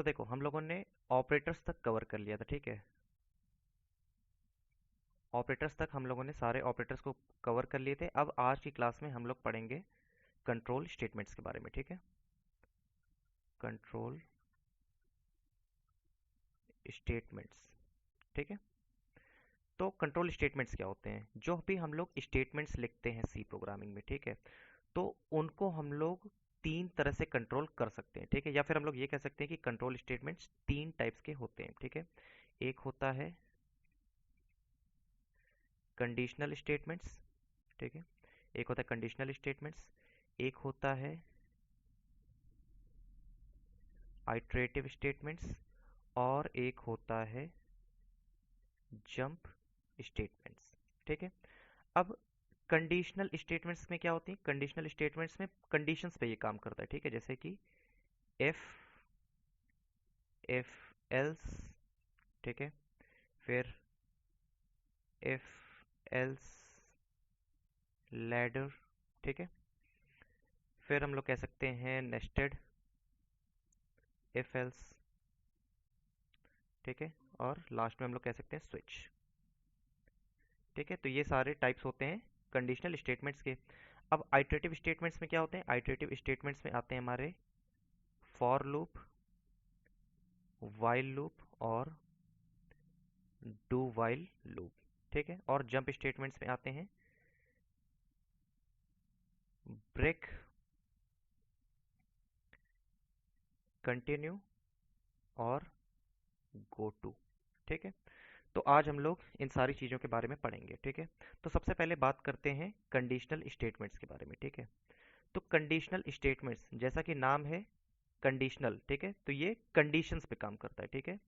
तो देखो हम लोगों ने ऑपरेटर्स तक कवर कर लिया था, ठीक है। ऑपरेटर्स तक हम लोगों ने सारे ऑपरेटर्स को कवर कर लिए थे। अब आज की क्लास में हम लोग पढ़ेंगे कंट्रोल स्टेटमेंट्स के बारे में, ठीक है। कंट्रोल स्टेटमेंट्स, ठीक है। तो कंट्रोल स्टेटमेंट्स क्या होते हैं? जो भी हम लोग स्टेटमेंट्स लिखते हैं सी प्रोग्रामिंग में, ठीक है, तो उनको हम लोग तीन तरह से कंट्रोल कर सकते हैं, ठीक है। या फिर हम लोग ये कह सकते हैं कि कंट्रोल स्टेटमेंट्स तीन टाइप्स के होते हैं, ठीक है। एक होता है कंडीशनल स्टेटमेंट्स, ठीक है। एक होता है कंडीशनल स्टेटमेंट्स, एक होता है आइटरेटिव स्टेटमेंट्स, और एक होता है जंप स्टेटमेंट्स, ठीक है। अब कंडीशनल स्टेटमेंट्स में क्या होती है? कंडीशनल स्टेटमेंट्स में कंडीशंस पे ये काम करता है, ठीक है। जैसे कि इफ, इफ एल्स, ठीक है। फिर इफ एल्स लैडर, ठीक है। फिर हम लोग कह सकते हैं नेस्टेड इफ एल्स, ठीक है। और लास्ट में हम लोग कह सकते हैं स्विच, ठीक है। तो ये सारे टाइप्स होते हैं कंडीशनल स्टेटमेंट्स के। अब आइटरेटिव स्टेटमेंट्स में क्या होते हैं? आइटरेटिव स्टेटमेंट्स में आते हैं हमारे फॉर लूप, व्हाइल लूप और डू व्हाइल लूप, ठीक है। और जंप स्टेटमेंट्स में आते हैं ब्रेक, कंटिन्यू और गो टू, ठीक है। तो आज हम लोग इन सारी चीज़ों के बारे में पढ़ेंगे, ठीक है। तो सबसे पहले बात करते हैं कंडीशनल स्टेटमेंट्स के बारे में, ठीक है। तो कंडीशनल स्टेटमेंट्स जैसा कि नाम है कंडीशनल, ठीक है, तो ये कंडीशंस पे काम करता है, ठीक है।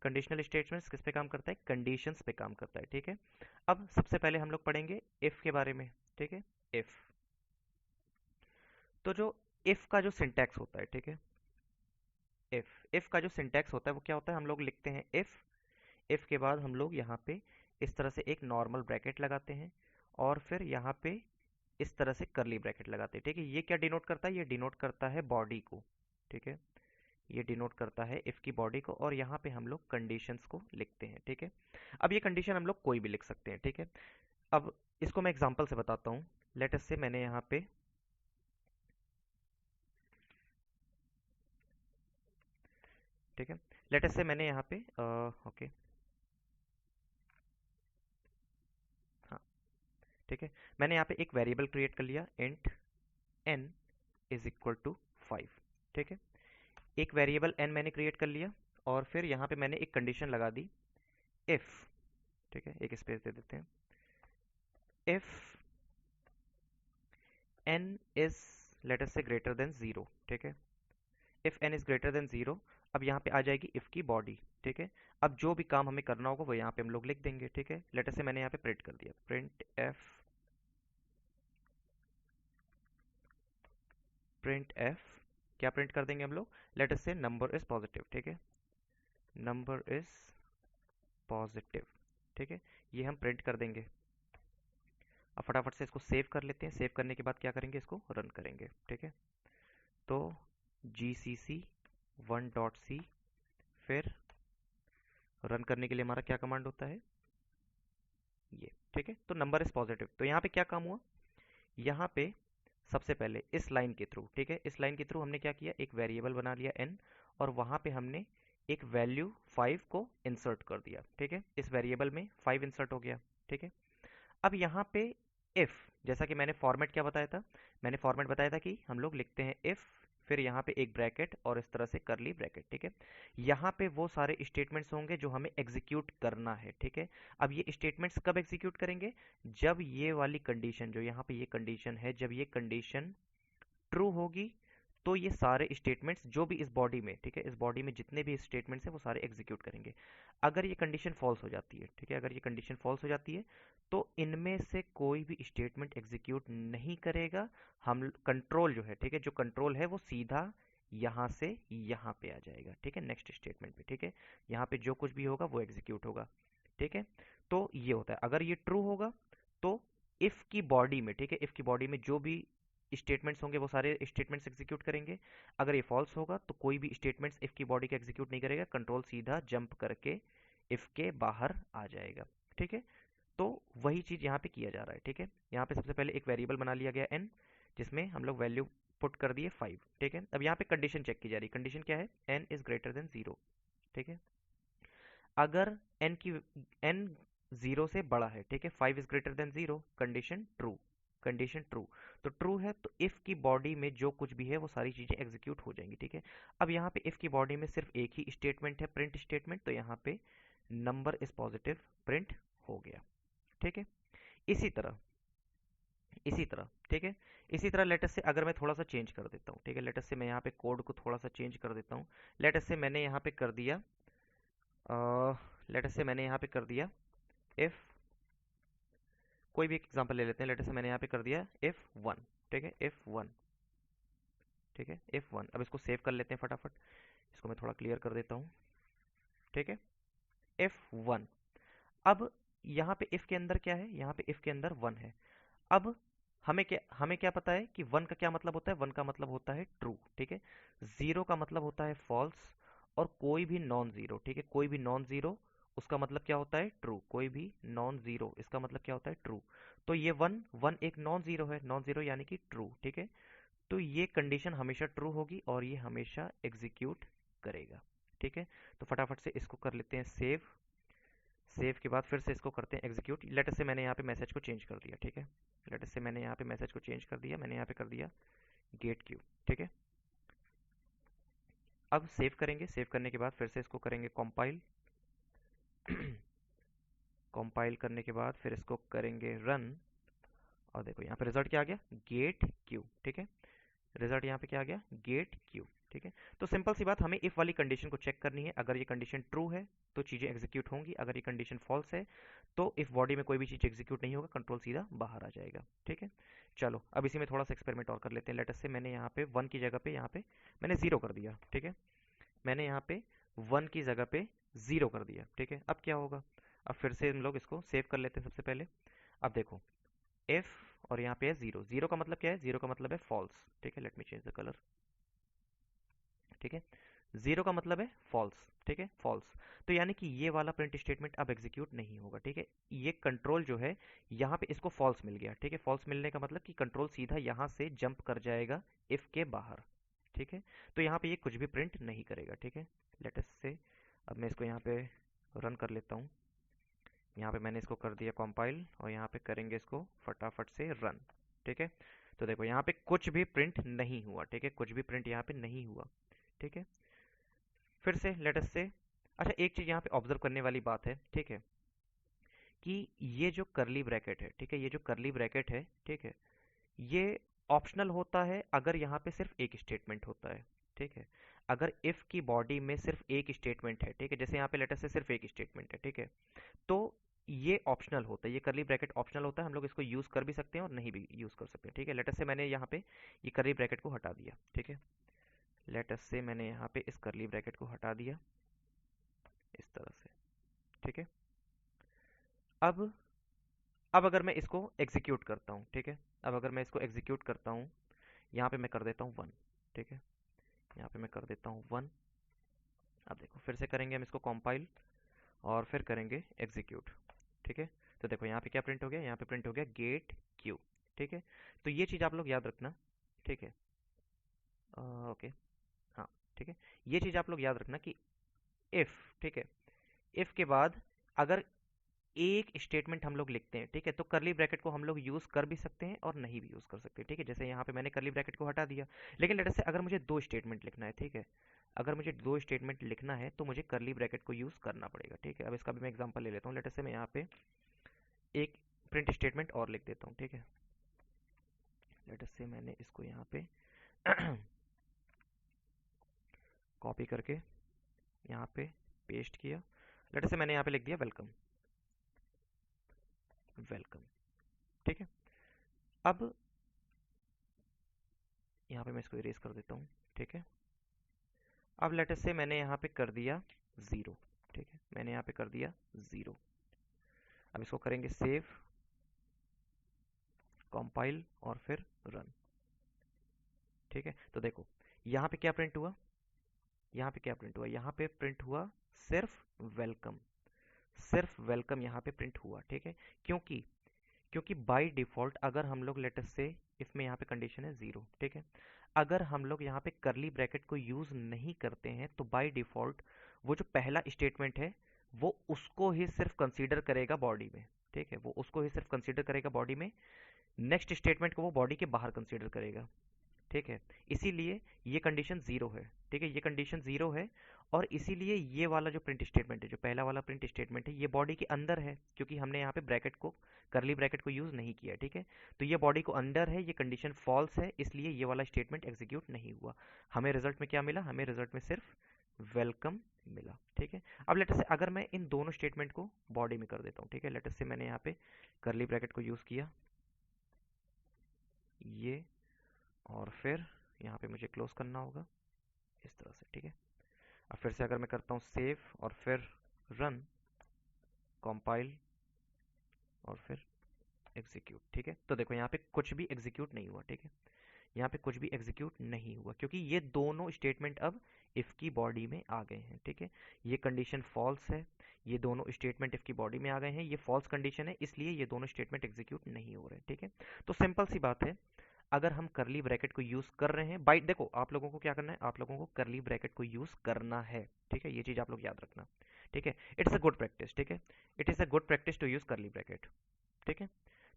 कंडीशनल स्टेटमेंट्स किस पे काम करता है? कंडीशंस पे काम करता है, ठीक है। अब सबसे पहले हम लोग पढ़ेंगे इफ के बारे में, ठीक है। इफ, तो जो इफ का जो सिंटैक्स होता है, ठीक है। इफ का जो सिंटैक्स होता है वो क्या होता है? हम लोग लिखते हैं इफ के बाद हम लोग यहाँ पे इस तरह से एक नॉर्मल ब्रैकेट लगाते हैं, और फिर यहाँ पे इस तरह से करली ब्रैकेट लगाते हैं, ठीक है। ये क्या डिनोट करता है? ये डिनोट करता है बॉडी को, ठीक है। ये डिनोट करता है इफ की बॉडी को, और यहाँ पे हम लोग कंडीशंस को लिखते हैं, ठीक है। अब ये कंडीशन हम लोग कोई भी लिख सकते हैं, ठीक है। अब इसको मैं एग्जांपल से बताता हूँ। लेट अस से मैंने यहाँ पे, ठीक है, लेट अस से मैंने यहाँ पे ओके, हाँ, ठीक है। मैंने यहाँ पे एक वेरिएबल क्रिएट कर लिया, int n is equal to 5, ठीक है। एक वेरिएबल n मैंने क्रिएट कर लिया, और फिर यहाँ पे मैंने एक कंडीशन लगा दी इफ, ठीक है। एक स्पेस दे देते हैं। If n is late us से ग्रेटर देन 0, ठीक है। If n is greater than 0, अब यहाँ पे आ जाएगी इफ की बॉडी, ठीक है। अब जो भी काम हमें करना होगा वो यहाँ पे हम लोग लिख देंगे, ठीक है। लेट अस से मैंने यहाँ पे प्रिंट कर दिया, प्रिंट एफ, प्रिंट एफ, क्या प्रिंट कर देंगे हम लोग? लेट अस से नंबर इज पॉजिटिव, ठीक है। नंबर इज पॉजिटिव, ठीक है। ये हम प्रिंट कर देंगे। अब फटाफट से इसको सेव कर लेते हैं। सेव करने के बाद क्या करेंगे? इसको रन करेंगे, ठीक है। तो जी सी सी 1.c, फिर रन करने के लिए हमारा क्या कमांड होता है? ये, ठीक है। तो नंबर इज पॉजिटिव। तो यहाँ पे क्या काम हुआ? यहाँ पे सबसे पहले इस लाइन के थ्रू, ठीक है, इस लाइन के थ्रू हमने क्या किया? एक वेरिएबल बना लिया n, और वहां पे हमने एक वैल्यू 5 को इंसर्ट कर दिया, ठीक है। इस वेरिएबल में 5 इंसर्ट हो गया, ठीक है। अब यहाँ पे इफ, जैसा कि मैंने फॉर्मेट क्या बताया था? मैंने फॉर्मेट बताया था कि हम लोग लिखते हैं इफ, फिर यहाँ पे एक ब्रैकेट और इस तरह से करली ब्रैकेट, ठीक है। यहाँ पे वो सारे स्टेटमेंट्स होंगे जो हमें एग्जीक्यूट करना है, ठीक है। अब ये स्टेटमेंट्स कब एग्जीक्यूट करेंगे? जब ये वाली कंडीशन, जो यहाँ पे ये कंडीशन है, जब ये कंडीशन ट्रू होगी, तो ये सारे स्टेटमेंट्स जो भी इस बॉडी में, ठीक है, इस बॉडी में जितने भी स्टेटमेंट्स हैं वो सारे एग्जीक्यूट करेंगे। अगर ये कंडीशन फॉल्स हो जाती है, ठीक है, अगर ये कंडीशन फॉल्स हो जाती है, तो इनमें से कोई भी स्टेटमेंट एग्जीक्यूट नहीं करेगा। हम कंट्रोल जो है, ठीक है, जो कंट्रोल है वो सीधा यहाँ से यहाँ पे आ जाएगा, ठीक है, नेक्स्ट स्टेटमेंट पे, ठीक है। यहाँ पे जो कुछ भी होगा वो एग्जीक्यूट होगा, ठीक है। तो ये होता है, अगर ये ट्रू होगा तो इफ की बॉडी में, ठीक है, इफ की बॉडी में जो भी स्टेटमेंट्स होंगे वो सारे स्टेटमेंट्स एग्जीक्यूट करेंगे। अगर ये फॉल्स होगा तो कोई भी स्टेटमेंट्स इफ की बॉडी का एग्जीक्यूट नहीं करेगा, कंट्रोल सीधा जंप करके इफ के बाहर आ जाएगा। ठीक है, तो वही चीज यहाँ पे किया जा रहा है। ठीक है, यहाँ पे सबसे पहले एक वेरिएबल बना लिया गया n, जिसमें हम लोग वैल्यू पुट कर दिए 5। ठीक है, अब यहाँ पे कंडीशन चेक की जा रही है। कंडीशन क्या है? n is greater than 0। ठीक है, अगर n 0 से बड़ा है, ठीक है, 5 is greater than 0, condition true. Condition true, तो ट्रू है तो इफ की बॉडी में जो कुछ भी है वो सारी चीजें एग्जीक्यूट हो जाएंगी। ठीक है, अब यहाँ पे इफ की बॉडी में सिर्फ एक ही स्टेटमेंट है, प्रिंट स्टेटमेंट, तो यहाँ पे नंबर इज पॉजिटिव प्रिंट हो गया। ठीक है, इसी तरह ठीक है, इसी तरह लेटस से अगर मैं थोड़ा सा चेंज कर देता हूँ, ठीक है, लेटस से मैं यहाँ पे कोड को थोड़ा सा चेंज कर देता हूँ। लेटस से मैंने यहाँ पे कर दिया इफ, कोई भी एक एग्जांपल ले लेते हैं। लेटस से मैंने यहाँ पे कर दिया इफ 1। ठीक है, इफ 1। ठीक है, इफ 1। अब इसको सेव कर लेते हैं फटाफट, इसको मैं थोड़ा क्लियर कर देता हूँ। ठीक है, इफ 1। अब यहाँ पे इफ के अंदर क्या है? यहाँ पे इफ के अंदर 1 है। अब हमें क्या पता है कि 1 का क्या मतलब होता है? 1 का मतलब होता है ट्रू। ठीक है, 0 का मतलब होता है फॉल्स, और कोई भी नॉन जीरो, ठीक है, कोई भी नॉन जीरो उसका मतलब क्या होता है? ट्रू। कोई भी नॉन जीरो इसका मतलब क्या होता है? ट्रू। तो ये 1 एक नॉन जीरो है, नॉन जीरो यानी कि ट्रू। ठीक है, तो ये कंडीशन हमेशा ट्रू होगी और ये हमेशा एग्जीक्यूट करेगा। ठीक है, तो फटाफट से इसको कर लेते हैं सेव। सेव के बाद फिर से इसको करते हैं एग्जीक्यूट। लेटस से मैंने यहाँ पे मैसेज को चेंज कर दिया। ठीक है, लेटस से मैंने यहाँ पे मैसेज को चेंज कर दिया, मैंने यहाँ पे कर दिया गेट क्यू। ठीक है, अब सेव करेंगे। सेव करने के बाद फिर से इसको करेंगे कंपाइल। कंपाइल करने के बाद फिर इसको करेंगे रन, और देखो यहाँ पे रिजल्ट क्या आ गया? Get Q. ठीक है, रिजल्ट यहाँ पे क्या आ गया? Get Q. ठीक है, तो सिंपल सी बात, हमें इफ वाली कंडीशन को चेक करनी है। अगर ये कंडीशन ट्रू है तो चीजें एग्जीक्यूट होंगी, अगर ये कंडीशन फॉल्स है तो इफ बॉडी में कोई भी चीज एग्जीक्यूट नहीं होगा, कंट्रोल सीधा बाहर आ जाएगा। ठीक है, चलो अब इसी में थोड़ा सा एक्सपेरिमेंट और कर लेते हैं। लेटस से मैंने यहाँ पे 1 की जगह पे यहाँ पे मैंने 0 कर दिया। ठीक है, मैंने यहाँ पे 1 की जगह पे 0 कर दिया। ठीक है, अब क्या होगा? अब फिर से हम लोग इसको सेव कर लेते हैं सबसे पहले। अब देखो इफ, और यहाँ पे है 0। 0 का मतलब क्या है? 0 का मतलब है फॉल्स। ठीक है, let me change the colour. ठीक है, 0 का मतलब है फॉल्स। ठीक है, फॉल्स, तो यानी कि ये वाला प्रिंट स्टेटमेंट अब एग्जीक्यूट नहीं होगा। ठीक है, ये कंट्रोल जो है यहाँ पे इसको फॉल्स मिल गया। ठीक है, फॉल्स मिलने का मतलब कि कंट्रोल सीधा यहाँ से जंप कर जाएगा इफ के बाहर। ठीक है, तो यहाँ पे ये कुछ भी प्रिंट नहीं करेगा। ठीक है, लेटेस्ट से अब मैं इसको यहाँ पे रन कर लेता हूँ। यहाँ पे मैंने इसको कर दिया कंपाइल, और यहाँ पे करेंगे इसको फटाफट से रन। ठीक है, तो देखो यहाँ पे कुछ भी प्रिंट नहीं हुआ। ठीक है, कुछ भी प्रिंट यहाँ पे नहीं हुआ। ठीक है, फिर से लेटस से, अच्छा एक चीज यहाँ पे ऑब्जर्व करने वाली बात है। ठीक है, कि ये जो करली ब्रैकेट है, ठीक है, ये जो करली ब्रैकेट है, ठीक है, ये ऑप्शनल होता है अगर यहाँ पे सिर्फ एक स्टेटमेंट होता है। ठीक है, अगर इफ की बॉडी में सिर्फ एक स्टेटमेंट है, ठीक है, जैसे यहाँ पे लेटर से सिर्फ एक स्टेटमेंट है, ठीक है, तो ये ऑप्शनल होता है, ये करली ब्रैकेट ऑप्शनल होता है। हम लोग इसको यूज कर भी सकते हैं और नहीं भी यूज कर सकते हैं। ठीक है, लेटर से मैंने यहाँ पे ये करली ब्रैकेट को हटा दिया। ठीक है, लेटर से मैंने यहाँ पे इस करली ब्रैकेट को हटा दिया इस तरह से। ठीक है, अब अब अगर मैं इसको एग्जीक्यूट करता हूँ, ठीक है, अब अगर मैं इसको एग्जीक्यूट करता हूँ, यहाँ पे मैं कर देता हूँ 1। ठीक है, यहाँ पे मैं कर देता हूँ 1। अब देखो फिर से करेंगे हम इसको कंपाइल, और फिर करेंगे एग्जीक्यूट। ठीक है, तो देखो यहाँ पे क्या प्रिंट हो गया? यहाँ पे प्रिंट हो गया गेट क्यू। ठीक है, तो ये चीज़ आप लोग याद रखना। ठीक है, ओके, हाँ, ठीक है, ये चीज़ आप लोग याद रखना कि इफ, ठीक है, इफ के बाद अगर एक स्टेटमेंट हम लोग लिखते हैं, ठीक है, तो करली ब्रैकेट को हम लोग यूज कर भी सकते हैं और नहीं भी यूज कर सकते। ठीक है, जैसे यहाँ पे मैंने करली ब्रैकेट को हटा दिया, लेकिन लेटर से अगर मुझे 2 स्टेटमेंट लिखना है, ठीक है, अगर मुझे 2 स्टेटमेंट लिखना है तो मुझे करली ब्रैकेट को यूज करना पड़ेगा। ठीक है, अब इसका भी मैं एग्जांपल ले लेता हूँ। लेटर से मैं यहाँ पे एक प्रिंट स्टेटमेंट और लिख देता हूँ। ठीक है, लेटर से मैंने इसको यहाँ पे कॉपी करके यहाँ पे पेस्ट किया। लेटर से मैंने यहाँ पे लिख दिया वेलकम। वेलकम, ठीक है, अब यहाँ पे मैं इसको इरेज कर देता हूँ। ठीक है, अब लेटर से मैंने यहाँ पे कर दिया 0। ठीक है, मैंने यहाँ पे कर दिया 0। अब इसको करेंगे सेव, कंपाइल, और फिर रन। ठीक है, तो देखो यहाँ पे क्या प्रिंट हुआ, यहाँ पे क्या प्रिंट हुआ, यहाँ पे प्रिंट हुआ सिर्फ वेलकम, सिर्फ वेलकम यहाँ पे प्रिंट हुआ। ठीक है, क्योंकि क्योंकि बाय डिफॉल्ट अगर हम लोग लेटस से इसमें यहाँ पे कंडीशन है ज़ीरो। ठीक है, अगर हम लोग यहाँ पे करली ब्रैकेट को यूज़ नहीं करते हैं तो बाय डिफॉल्ट वो जो पहला स्टेटमेंट है वो उसको ही सिर्फ कंसीडर करेगा बॉडी में। ठीक है, वो उसको ही सिर्फ कंसीडर करेगा बॉडी में, नेक्स्ट स्टेटमेंट को वो बॉडी के बाहर कंसीडर करेगा। ठीक है, इसीलिए ये कंडीशन ज़ीरो है। ठीक है, ये कंडीशन ज़ीरो है, और इसीलिए ये वाला जो प्रिंट स्टेटमेंट है, जो पहला वाला प्रिंट स्टेटमेंट है, ये बॉडी के अंदर है, क्योंकि हमने यहाँ पे ब्रैकेट को, करली ब्रैकेट को यूज़ नहीं किया। ठीक है, तो ये बॉडी को अंदर है, ये कंडीशन फॉल्स है, इसलिए ये वाला स्टेटमेंट एग्जीक्यूट नहीं हुआ। हमें रिजल्ट में क्या मिला, हमें रिजल्ट में सिर्फ वेलकम मिला। ठीक है, अब लेटर से अगर मैं इन दोनों स्टेटमेंट को बॉडी में कर देता हूँ। ठीक है, लेटर से मैंने यहाँ पे करली ब्रैकेट को यूज़ किया, ये, और फिर यहाँ पे मुझे क्लोज करना होगा इस तरह से। ठीक है, अब फिर से अगर मैं करता हूँ सेव और फिर रन, कंपाइल और फिर एग्जीक्यूट। ठीक है, तो देखो यहाँ पे कुछ भी एग्जीक्यूट नहीं हुआ। ठीक है, यहाँ पे कुछ भी एग्जीक्यूट नहीं हुआ क्योंकि ये दोनों स्टेटमेंट अब इफ की बॉडी में आ गए हैं। ठीक है, ये कंडीशन फॉल्स है, ये दोनों स्टेटमेंट इफ की बॉडी में आ गए हैं, ये फॉल्स कंडीशन है, इसलिए ये दोनों स्टेटमेंट एग्जीक्यूट नहीं हो रहे। ठीक है, तो सिंपल सी बात है, अगर हम करली ब्रैकेट को यूज कर रहे हैं, बाई देखो आप लोगों को क्या करना है, आप लोगों को करली ब्रैकेट को यूज करना है। ठीक है, ये चीज आप लोग याद रखना। ठीक है, इट्स अ गुड प्रैक्टिस। ठीक है, it is a good practice to use curly bracket. ठीक है,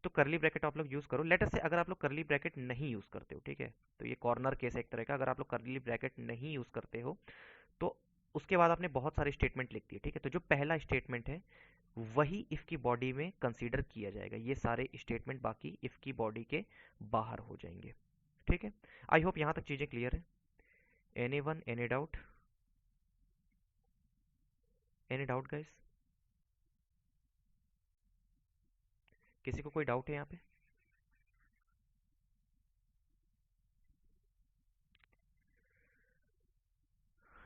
तो करली ब्रैकेट आप लोग यूज करो। लेटर से अगर आप लोग करली ब्रैकेट नहीं यूज करते हो, ठीक है, तो ये कॉर्नर केस है एक तरह का, अगर आप लोग करली ब्रैकेट नहीं यूज करते हो तो उसके बाद आपने बहुत सारे स्टेटमेंट लिख दिए। ठीक है, तो जो पहला स्टेटमेंट है वही इफ की बॉडी में कंसीडर किया जाएगा, ये सारे स्टेटमेंट बाकी इफ की बॉडी के बाहर हो जाएंगे। ठीक है, आई होप यहां तक चीजें क्लियर है। Any one, any doubt, any doubt guys, किसी को कोई डाउट है यहाँ पे?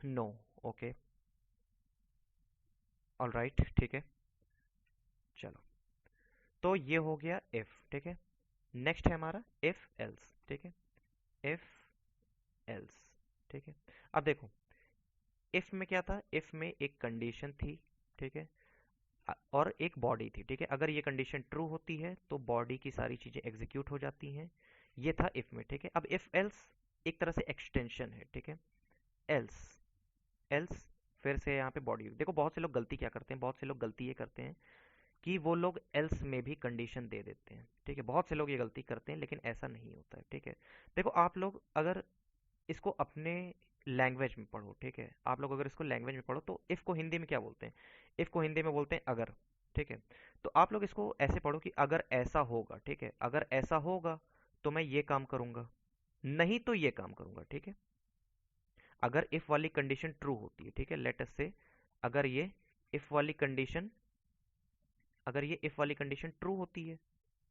नो, ओके, ऑल राइट, ठीक है, चलो, तो ये हो गया इफ। ठीक है, नेक्स्ट है हमारा इफ एल्स। ठीक है, इफ एल्स। ठीक है, अब देखो इफ में क्या था, इफ में एक कंडीशन थी। ठीक है, और एक बॉडी थी। ठीक है, अगर ये कंडीशन ट्रू होती है तो बॉडी की सारी चीजें एग्जीक्यूट हो जाती हैं, ये था इफ में। ठीक है, अब इफ एल्स एक तरह से एक्सटेंशन है। ठीक है, एल्स, एल्स फिर से यहाँ पे बॉडी, देखो बहुत से लोग गलती क्या करते हैं, बहुत से लोग गलती ये करते हैं कि वो लोग एल्स में भी कंडीशन दे देते हैं। ठीक है, बहुत से लोग ये गलती करते हैं, लेकिन ऐसा नहीं होता है। ठीक है, देखो आप लोग अगर इसको अपने लैंग्वेज में पढ़ो, ठीक है, आप लोग अगर इसको लैंग्वेज में पढ़ो तो इफ को हिंदी में क्या बोलते हैं, इफ को हिंदी में बोलते हैं अगर। ठीक है, तो आप लोग इसको ऐसे पढ़ो कि अगर ऐसा होगा, ठीक है, अगर ऐसा होगा तो मैं ये काम करूंगा, नहीं तो ये काम करूंगा। ठीक है, अगर इफ वाली कंडीशन ट्रू होती है, ठीक है, लेट अस से अगर ये इफ वाली कंडीशन, अगर ये इफ वाली कंडीशन ट्रू होती है,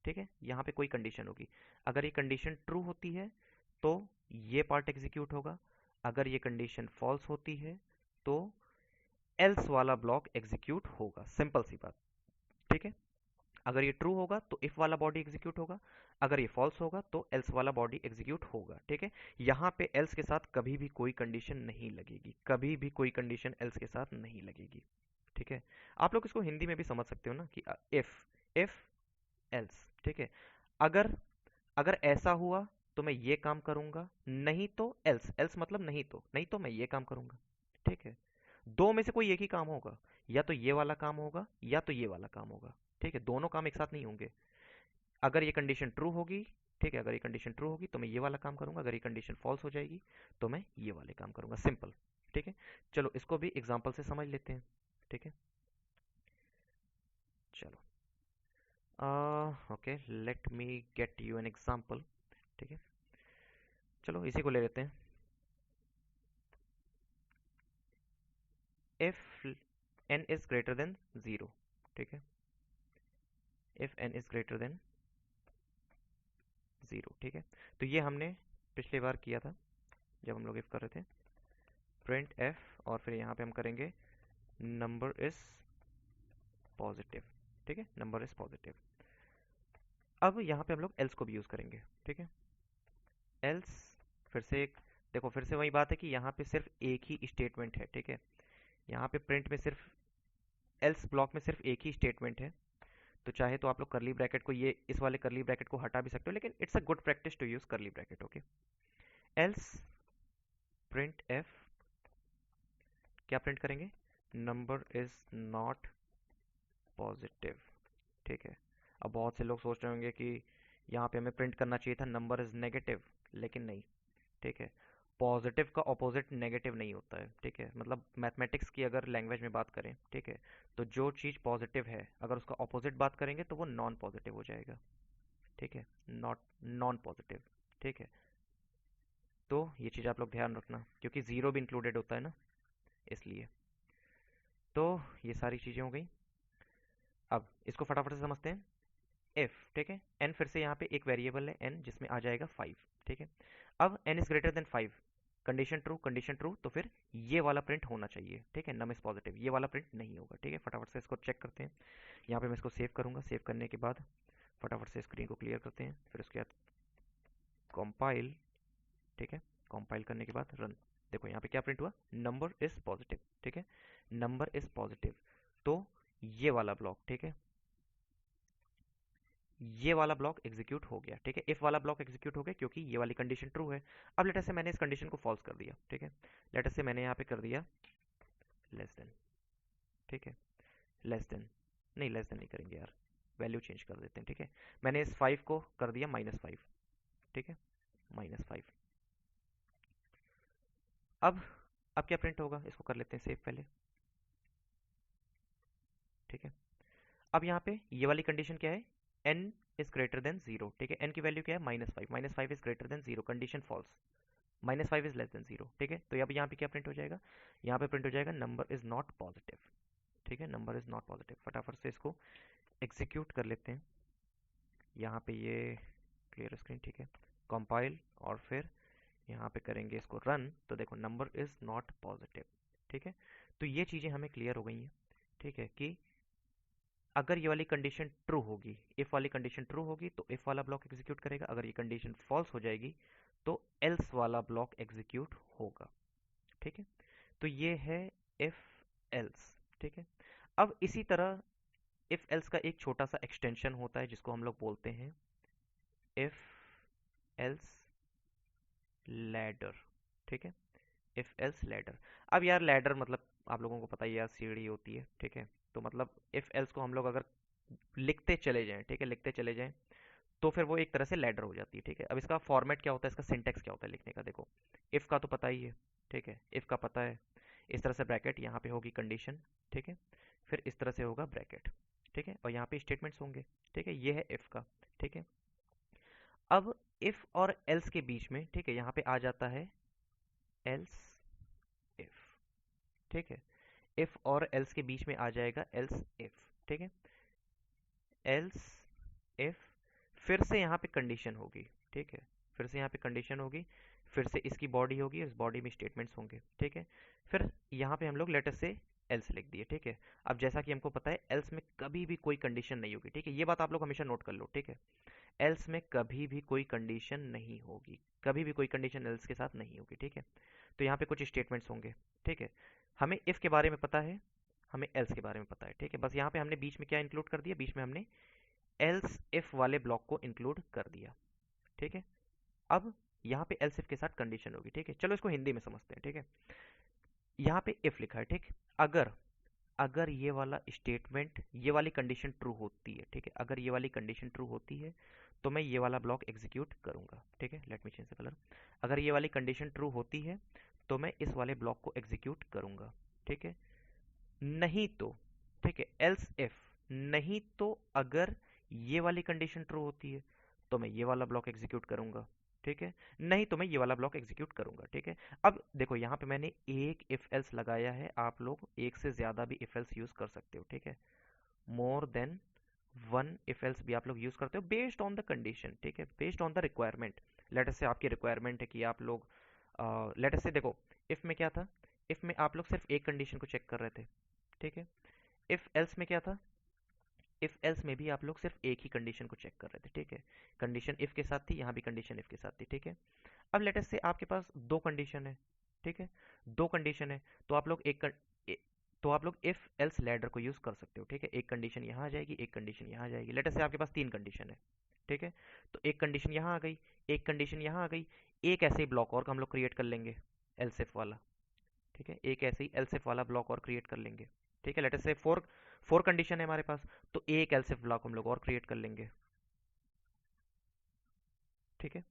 ठीक है, यहाँ पे कोई कंडीशन होगी, अगर ये कंडीशन ट्रू होती है तो ये पार्ट एग्जीक्यूट होगा, अगर ये कंडीशन फॉल्स होती है तो एल्स वाला ब्लॉक एग्जीक्यूट होगा। सिंपल सी बात। ठीक है, अगर ये ट्रू होगा तो इफ वाला बॉडी एग्जीक्यूट होगा, अगर ये फॉल्स होगा तो एल्स वाला बॉडी एग्जीक्यूट होगा। ठीक है, यहाँ पे एल्स के साथ कभी भी कोई कंडीशन नहीं लगेगी, कभी भी कोई कंडीशन एल्स के साथ नहीं लगेगी। ठीक है, आप लोग इसको हिंदी में भी समझ सकते हो ना कि इफ एल्स। ठीक है, अगर अगर ऐसा हुआ तो मैं ये काम करूंगा, नहीं तो एल्स, एल्स मतलब नहीं तो, नहीं तो मैं ये काम करूंगा। ठीक है, दो में से कोई एक ही काम होगा, या तो ये वाला काम होगा या तो ये वाला काम होगा। ठीक है, दोनों काम एक साथ नहीं होंगे। अगर ये कंडीशन ट्रू होगी, ठीक है, अगर ये कंडीशन ट्रू होगी तो मैं ये वाला काम करूंगा, अगर ये कंडीशन फॉल्स हो जाएगी तो मैं ये वाले काम करूंगा। सिंपल। ठीक है, चलो इसको भी एग्जांपल से समझ लेते हैं। ठीक है, चलो, okay, let me get you an example. ठीक है, चलो इसी को ले लेते हैं। If n is greater than 0। ठीक है, if n is greater than 0। ठीक है, तो ये हमने पिछली बार किया था जब हम लोग इफ कर रहे थे, प्रिंट एफ और फिर यहाँ पे हम करेंगे नंबर इज पॉजिटिव। ठीक है, नंबर इज पॉजिटिव। अब यहाँ पे हम लोग एल्स को भी यूज करेंगे। ठीक है, एल्स फिर से एक, देखो फिर से वही बात है कि यहाँ पे सिर्फ एक ही स्टेटमेंट है, ठीक है। यहाँ पे प्रिंट में सिर्फ, एल्स ब्लॉक में सिर्फ एक ही स्टेटमेंट है। तो चाहे तो आप लोग करली ब्रैकेट को, ये इस वाले करली ब्रैकेट को हटा भी सकते हो, लेकिन it's a good practice to use curly bracket, okay. Else print f, क्या प्रिंट करेंगे? नंबर इज नॉट पॉजिटिव, ठीक है। अब बहुत से लोग सोच रहे होंगे कि यहाँ पे हमें प्रिंट करना चाहिए था नंबर इज नेगेटिव, लेकिन नहीं, ठीक है। पॉजिटिव का ऑपोजिट नेगेटिव नहीं होता है, ठीक है। मतलब मैथमेटिक्स की अगर लैंग्वेज में बात करें, ठीक है, तो जो चीज़ पॉजिटिव है अगर उसका ऑपोजिट बात करेंगे तो वो नॉन पॉजिटिव हो जाएगा, ठीक है। नॉट, नॉन पॉजिटिव, ठीक है। तो ये चीज़ आप लोग ध्यान रखना, क्योंकि ज़ीरो भी इंक्लूडेड होता है ना, इसलिए। तो ये सारी चीज़ें हो गई। अब इसको फटाफट से समझते हैं। इफ, ठीक है, एन फिर से यहाँ पे एक वेरिएबल है एन जिसमें आ जाएगा 5, ठीक है। अब n is greater than 5, condition true, तो फिर ये वाला प्रिंट होना चाहिए, ठीक है। नम इज पॉजिटिव, ये वाला प्रिंट नहीं होगा, ठीक है। फटाफट से इसको चेक करते हैं। यहाँ पे मैं इसको सेव करूंगा, सेव करने के बाद फटाफट से स्क्रीन को क्लियर करते हैं, फिर उसके बाद कंपाइल, ठीक है। कंपाइल करने के बाद रन। देखो यहाँ पे क्या प्रिंट हुआ, नंबर इज पॉजिटिव, ठीक है। नंबर इज पॉजिटिव, तो ये वाला ब्लॉक, ठीक है, ये वाला ब्लॉक एग्जीक्यूट हो गया, ठीक है। इफ वाला ब्लॉक एग्जीक्यूट हो गया क्योंकि ये वाली कंडीशन ट्रू है। अब लेटर से मैंने इस कंडीशन को फॉल्स कर दिया, ठीक है। लेटर से मैंने यहाँ पे कर दिया लेस देन, ठीक है। लेस देन, नहीं लेस देन नहीं करेंगे यार, वैल्यू चेंज कर देते हैं, ठीक है। मैंने इस 5 को कर दिया -5, ठीक है, -5। अब अब क्या प्रिंट होगा, इसको कर लेते हैं सेव पहले, ठीक है। अब यहाँ पे ये वाली कंडीशन क्या है, n इज ग्रेटर देन 0, ठीक है। n की वैल्यू क्या है, -5, -5 is greater than 0, condition false, -5 is less than 0, ठीक है। तो अब यहाँ पे क्या प्रिंट हो जाएगा, यहाँ पे प्रिंट हो जाएगा नंबर इज नॉट पॉजिटिव, ठीक है। नंबर इज नॉट पॉजिटिव, फटाफट से इसको एग्जीक्यूट कर लेते हैं। यहाँ पे ये क्लियर स्क्रीन, ठीक है। कंपाइल और फिर यहाँ पे करेंगे इसको रन, तो देखो नंबर इज नॉट पॉजिटिव, ठीक है। तो ये चीज़ें हमें क्लियर हो गई हैं, ठीक है, कि अगर ये वाली कंडीशन ट्रू होगी, इफ वाली कंडीशन ट्रू होगी तो इफ वाला ब्लॉक एग्जीक्यूट करेगा, अगर ये कंडीशन फॉल्स हो जाएगी तो एल्स वाला ब्लॉक एग्जीक्यूट होगा, ठीक है। तो ये है इफ एल्स, ठीक है। अब इसी तरह इफ एल्स का एक छोटा सा एक्सटेंशन होता है जिसको हम लोग बोलते हैं इफ एल्स लैडर, ठीक है। If else ladder. अब यार लैडर मतलब आप लोगों को पता ही है यार, सीढ़ी होती है, ठीक है। तो मतलब इफ एल्स को हम लोग अगर लिखते चले जाएं, ठीक है, लिखते चले जाएं, तो फिर वो एक तरह से लैडर हो जाती है, ठीक है। अब इसका फॉर्मेट क्या होता है, इसका सिंटेक्स क्या होता है लिखने का, देखो इफ का तो पता ही है, ठीक है, इफ का पता है। इस तरह से ब्रैकेट, यहाँ पे होगी कंडीशन, ठीक है, फिर इस तरह से होगा ब्रैकेट, ठीक है, और यहाँ पे स्टेटमेंट्स होंगे, ठीक है। ये है इफ का, ठीक है। अब इफ और एल्स के बीच में, ठीक है, यहाँ पे आ जाता है एल्स इफ, ठीक है। इफ और एल्स के बीच में आ जाएगा एल्स इफ, ठीक है। एल्स इफ, फिर से यहाँ पे कंडीशन होगी, ठीक है, फिर से यहाँ पे कंडीशन होगी, फिर से इसकी बॉडी होगी, इस बॉडी में स्टेटमेंट्स होंगे, ठीक है। फिर यहाँ पे हम लोग लेटर से एल्स लिख दिए, ठीक है। अब जैसा कि हमको पता है एल्स में कभी भी कोई कंडीशन नहीं होगी, ठीक है। ये बात आप लोग हमेशा नोट कर लो, ठीक है। एल्स में कभी भी कोई कंडीशन नहीं होगी, कभी भी कोई कंडीशन एल्स के साथ नहीं होगी, ठीक है। तो यहाँ पे कुछ स्टेटमेंट्स होंगे, ठीक है। हमें इफ के बारे में पता है, हमें एल्स के बारे में पता है, ठीक है। बस यहाँ पे हमने बीच में क्या इंक्लूड कर दिया, बीच में हमने एल्स इफ वाले ब्लॉक को इंक्लूड कर दिया, ठीक है। अब यहाँ पे एल्स इफ के साथ कंडीशन होगी, ठीक है। चलो इसको हिंदी में समझते हैं, ठीक है। यहाँ पे इफ लिखा है, ठीक। अगर अगर ये वाला स्टेटमेंट, ये वाली कंडीशन ट्रू होती है, ठीक है, अगर ये वाली कंडीशन ट्रू होती है तो मैं ये वाला ब्लॉक एग्जीक्यूट करूंगा, ठीक है। Let me change the colour. अगर ये वाली कंडीशन ट्रू होती है तो मैं इस वाले ब्लॉक को एग्जीक्यूट करूंगा, ठीक है। नहीं तो, ठीक है, एल्स इफ, नहीं तो अगर ये वाली कंडीशन ट्रू होती है तो मैं ये वाला ब्लॉक एग्जीक्यूट करूंगा, ठीक है। नहीं तो मैं ये वाला ब्लॉक एग्जीक्यूट करूंगा, ठीक है। अब देखो यहाँ पे मैंने एक इफ एल्स लगाया है, आप लोग एक से ज्यादा भी इफ एल्स यूज कर सकते हो, ठीक है। More than one if else भी आप लोग यूज करते हो बेस्ड ऑन द कंडीशन, ठीक है, based on the requirement. Late us से आपकी रिक्वायरमेंट है कि आप लोग, लेट अस से देखो इफ में क्या था, इफ में आप लोग सिर्फ एक कंडीशन को चेक कर रहे थे, ठीक है। इफ एल्स में क्या था, इफ एल्स में भी आप लोग सिर्फ एक ही कंडीशन को चेक कर रहे थे, ठीक है। कंडीशन इफ के साथ थी, यहाँ भी कंडीशन इफ के साथ थी, ठीक है। अब लेट अस से आपके पास दो कंडीशन है, ठीक है। दो कंडीशन है, तो आप लोग तो आप लोग इफ एल्स लैडर को यूज कर सकते हो, ठीक है। एक कंडीशन यहाँ आ जाएगी, एक कंडीशन यहाँ आ जाएगी। लेट अस से आपके पास तीन कंडीशन है, ठीक है। तो एक कंडीशन यहाँ आ गई, एक कंडीशन यहाँ आ गई, एक ऐसे ही ब्लॉक और हम लोग क्रिएट कर लेंगे एल्स इफ वाला, ठीक है। एक ऐसे ही एल्स इफ वाला ब्लॉक और क्रिएट कर लेंगे, ठीक है। लेट अस से फोर फोर कंडीशन है हमारे पास, तो एक एल्स इफ ब्लॉक हम लोग और क्रिएट कर लेंगे, ठीक है।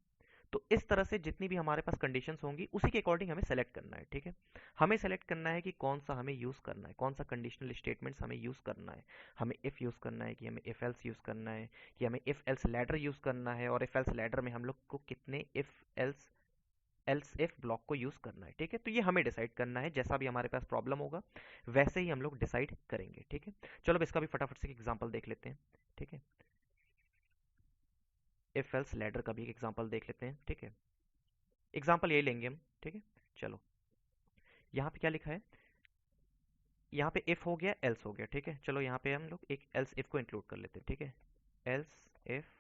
तो इस तरह से जितनी भी हमारे पास कंडीशंस होंगी उसी के अकॉर्डिंग हमें सेलेक्ट करना है, ठीक है। हमें सेलेक्ट करना है कि कौन सा हमें यूज करना है, कौन सा कंडीशनल स्टेटमेंट्स हमें यूज करना है। हमें इफ यूज करना है कि हमें इफ एल्स यूज करना है कि हमें इफ एल्स लैडर यूज करना है, और इफ एल्स लैडर में हम लोग को कितने if else else if block को यूज करना है, ठीक है। तो ये हमें डिसाइड करना है, जैसा भी हमारे पास प्रॉब्लम होगा वैसे ही हम लोग डिसाइड करेंगे, ठीक है। चलो अब इसका भी फटाफट से एग्जांपल देख लेते हैं, ठीक है। इफ एल्स लैडर का भी एक एग्जांपल देख लेते हैं, ठीक है। एग्जांपल यही लेंगे हम, ठीक है। चलो यहाँ पे क्या लिखा है, यहाँ पे इफ हो गया, एल्स हो गया, ठीक है। चलो यहाँ पे हम लोग एक एल्स इफ को इंक्लूड कर लेते हैं, ठीक है। एल्स इफ,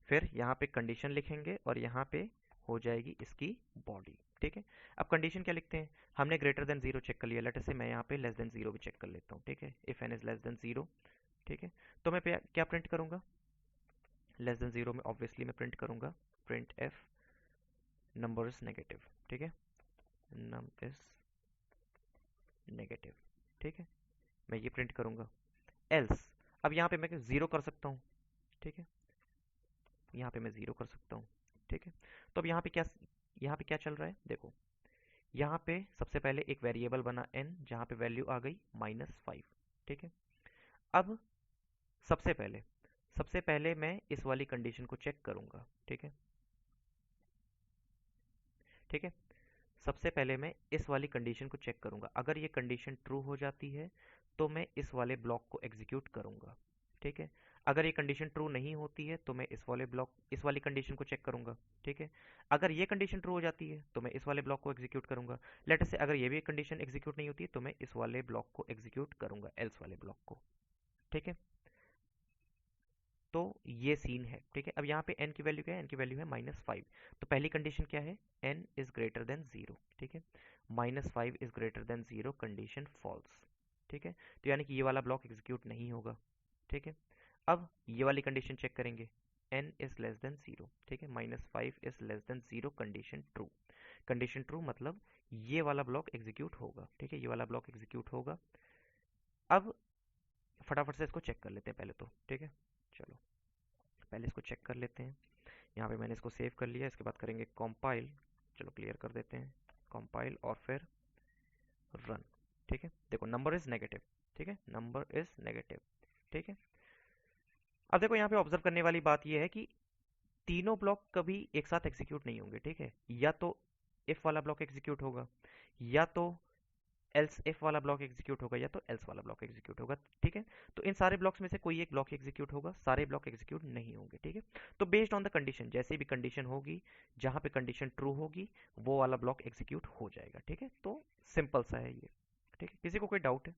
फिर यहाँ पे कंडीशन लिखेंगे और यहाँ पे हो जाएगी इसकी बॉडी, ठीक है। अब कंडीशन क्या लिखते हैं, हमने ग्रेटर देन जीरो चेक कर लिया, लेट अस से मैं यहाँ पे लेस देन जीरो भी चेक कर लेता हूँ, ठीक है। If n is less than zero, ठीक है। तो मैं क्या प्रिंट करूंगा, लेस देन जीरो में ऑब्वियसली मैं प्रिंट करूंगा print f number is negative, ठीक है। नम इज नेगेटिव, ठीक है। मैं ये प्रिंट करूंगा। एल्स, अब यहाँ पे मैं जीरो कर सकता हूँ, ठीक है। यहाँ पे मैं जीरो कर सकता हूँ, ठीक है। तो अब यहाँ पे क्या चल रहा है देखो, यहाँ पे सबसे पहले एक वेरिएबल बना n, जहाँ पे वैल्यू आ गई -5, ठीक है। अब सबसे पहले मैं इस वाली कंडीशन को चेक करूंगा, ठीक है, ठीक है। सबसे पहले मैं इस वाली कंडीशन को चेक करूंगा, अगर ये कंडीशन ट्रू हो जाती है तो मैं इस वाले ब्लॉक को एग्जीक्यूट करूंगा, ठीक है। अगर ये कंडीशन ट्रू नहीं होती है तो मैं इस वाली कंडीशन को चेक करूंगा, ठीक है। अगर ये कंडीशन ट्रू हो जाती है तो मैं इस वाले ब्लॉक को एग्जीक्यूट करूंगा। लेट से अगर ये भी कंडीशन एग्जीक्यूट नहीं होती है तो मैं इस वाले ब्लॉक को एग्जीक्यूट करूंगा, एल्स वाले ब्लॉक को, ठीक है। तो ये सीन है, ठीक है। अब यहाँ पे n की वैल्यू क्या है, n की वैल्यू है -5। तो पहली कंडीशन क्या है, n is greater than zero, ठीक है। -5 is greater than zero, condition false, ठीक है। तो यानी कि ये वाला ब्लॉक एग्जीक्यूट नहीं होगा, ठीक है। अब ये वाली कंडीशन चेक करेंगे, n is less than zero, ठीक है। -5 is less than zero, condition true. Condition true मतलब ये वाला ब्लॉक एग्जीक्यूट होगा, ठीक है। ये वाला ब्लॉक एग्जीक्यूट होगा। अब फटाफट से इसको चेक कर लेते हैं पहले तो, ठीक है। चलो पहले इसको चेक कर लेते हैं। यहाँ पे मैंने इसको सेव कर लिया, इसके बाद करेंगे कंपाइल। चलो क्लियर कर देते हैं, कंपाइल और फिर रन, ठीक है। देखो नंबर इज नेगेटिव, ठीक है, नंबर इज नेगेटिव, ठीक है। अब देखो यहाँ पे ऑब्जर्व करने वाली बात यह है कि तीनों ब्लॉक कभी एक साथ एग्जीक्यूट नहीं होंगे, ठीक है। या तो इफ वाला ब्लॉक एग्जीक्यूट होगा, या तो एल्स इफ वाला ब्लॉक एग्जीक्यूट होगा, या तो एल्स वाला ब्लॉक एग्जीक्यूट होगा, ठीक है। तो इन सारे ब्लॉक्स में से कोई एक ब्लॉक एग्जीक्यूट होगा, सारे ब्लॉक एग्जीक्यूट नहीं होंगे, ठीक है। तो बेस्ड ऑन द कंडीशन, जैसे भी कंडीशन होगी, जहां पे कंडीशन ट्रू होगी वो वाला ब्लॉक एग्जीक्यूट हो जाएगा, ठीक है। तो सिंपल सा है ये, ठीक है। किसी को कोई डाउट है,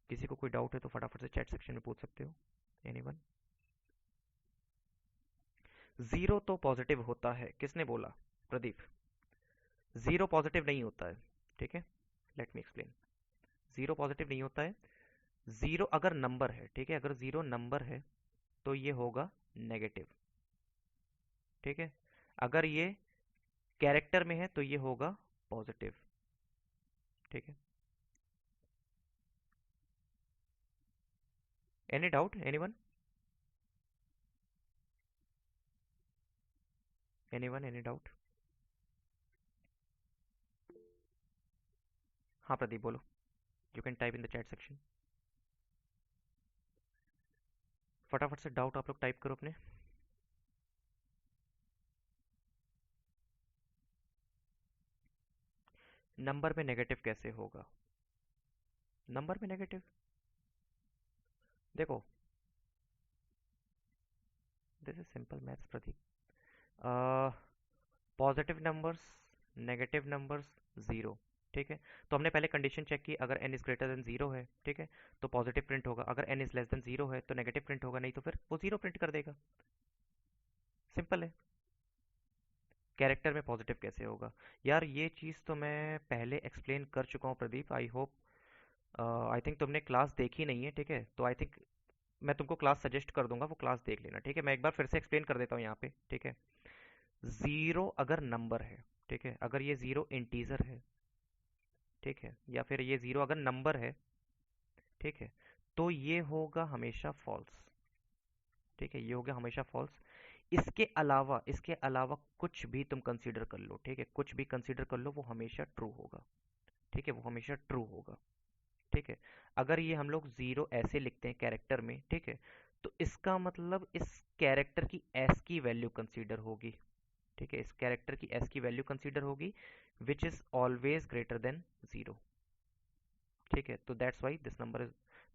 किसी को कोई डाउट है तो फटाफट से चैट सेक्शन में पूछ सकते हो, एनीवन। जीरो तो पॉजिटिव होता है, किसने बोला, प्रदीप। जीरो पॉजिटिव नहीं होता है, ठीक है। Let me explain, zero positive नहीं होता है। जीरो अगर नंबर है, ठीक है, अगर जीरो नंबर है तो ये होगा नेगेटिव, ठीक है। अगर ये कैरेक्टर में है तो ये होगा पॉजिटिव, ठीक है। Any doubt, anyone, anyone, any doubt. हाँ प्रदीप बोलो, you can type in the chat section. फटाफट से डाउट आप लोग टाइप करो अपने। नंबर में नेगेटिव कैसे होगा, नंबर में नेगेटिव, देखो this is simple maths Pradeep. Positive numbers, negative numbers, zero, ठीक है। तो हमने पहले कंडीशन चेक की, अगर n is greater than zero है, ठीक है, तो पॉजिटिव प्रिंट होगा, अगर n is less than zero है तो नेगेटिव प्रिंट होगा, नहीं तो फिर वो जीरो प्रिंट कर देगा। सिंपल है। कैरेक्टर में पॉजिटिव कैसे होगा? यार ये चीज़ तो मैं पहले एक्सप्लेन कर चुका हूँ Pradeep, I hope, I think तुमने क्लास देखी नहीं है, ठीक है, तो आई थिंक मैं तुमको क्लास सजेस्ट कर दूंगा, वो क्लास देख लेना, ठीक है। मैं एक बार फिर से एक्सप्लेन कर देता हूँ यहाँ पे, ठीक है। जीरो अगर नंबर है, ठीक है, अगर ये जीरो इंटीजर है, ठीक है, या फिर ये जीरो अगर नंबर है, ठीक है, तो ये होगा हमेशा फॉल्स, ठीक है, ये हो गया हमेशा फॉल्स। इसके अलावा कुछ भी तुम कंसीडर कर लो, ठीक है, कुछ भी कंसीडर कर लो, वो हमेशा ट्रू होगा, ठीक है, वो हमेशा ट्रू होगा, ठीक है। अगर ये हम लोग जीरो ऐसे लिखते हैं कैरेक्टर में, ठीक है, तो इसका मतलब इस कैरेक्टर की एस की वैल्यू कंसीडर होगी, ठीक है, इस कैरेक्टर की एस की वैल्यू कंसीडर होगी, which is always greater than zero, ठीक है। तो that's why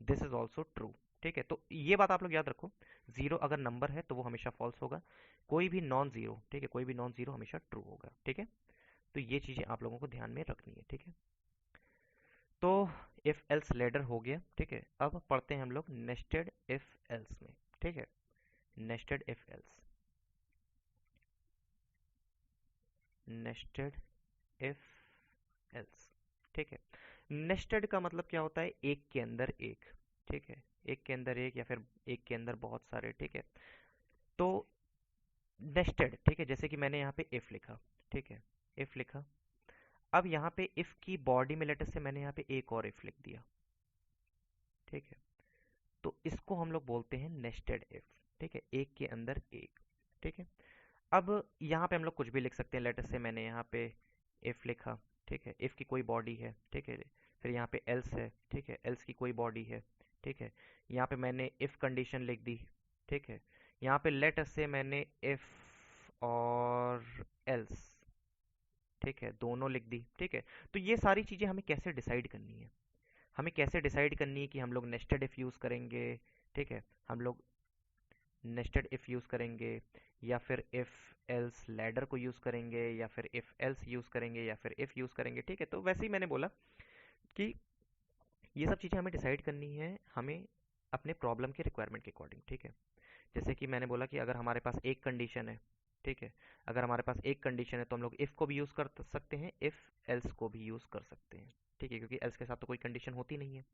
this is also true, ठीक है। तो ये बात आप लोग याद रखो, जीरो अगर नंबर है तो वो हमेशा फॉल्स होगा, कोई भी नॉन जीरो, ठीक है, कोई भी नॉन जीरो हमेशा ट्रू होगा, ठीक है। तो ये चीजें आप लोगों को ध्यान में रखनी है, ठीक है। तो इफ एल्स लेडर हो गया, ठीक है। अब पढ़ते हैं हम लोग नेस्टेड इफ एल्स में, ठीक है। Nested if else, nested if else, ठीक है। नेस्टेड का मतलब क्या होता है? एक के अंदर एक, ठीक है, एक के अंदर एक, या फिर एक के अंदर बहुत सारे, ठीक है। तो नेस्टेड, ठीक है, जैसे कि मैंने यहाँ पे इफ लिखा, ठीक है, इफ लिखा। अब यहाँ पे इफ की बॉडी में लेटर से मैंने यहाँ पे एक और इफ लिख दिया, ठीक है। तो इसको हम लोग बोलते हैं नेस्टेड इफ, ठीक है, एक के अंदर एक, ठीक है। अब यहाँ पे हम लोग कुछ भी लिख सकते हैं, लेटर से मैंने यहाँ पे इफ लिखा, ठीक है, इफ की कोई बॉडी है, ठीक है, फिर यहाँ पे एल्स है, ठीक है, एल्स की कोई बॉडी है, ठीक है, यहाँ पे मैंने इफ कंडीशन लिख दी, ठीक है, यहाँ पे लेटर से मैंने इफ और एल्स, ठीक है, दोनों लिख दी, ठीक है। तो ये सारी चीजें हमें कैसे डिसाइड करनी है? हमें कैसे डिसाइड करनी है कि हम लोग नेस्टेड इफ यूज करेंगे, ठीक है, हम लोग नेस्टेड इफ यूज करेंगे, या फिर इफ एल्स लैडर को यूज करेंगे, या फिर इफ एल्स यूज करेंगे, या फिर इफ यूज करेंगे, ठीक है। तो वैसे ही मैंने बोला कि ये सब चीज़ें हमें डिसाइड करनी है, हमें अपने प्रॉब्लम के रिक्वायरमेंट के अकॉर्डिंग, ठीक है। जैसे कि मैंने बोला कि अगर हमारे पास एक कंडीशन है, ठीक है, अगर हमारे पास एक कंडीशन है तो हम लोग इफ को भी यूज़ कर सकते हैं, इफ एल्स को भी यूज़ कर सकते हैं, ठीक है, क्योंकि एल्स के साथ तो कोई कंडीशन होती नहीं है।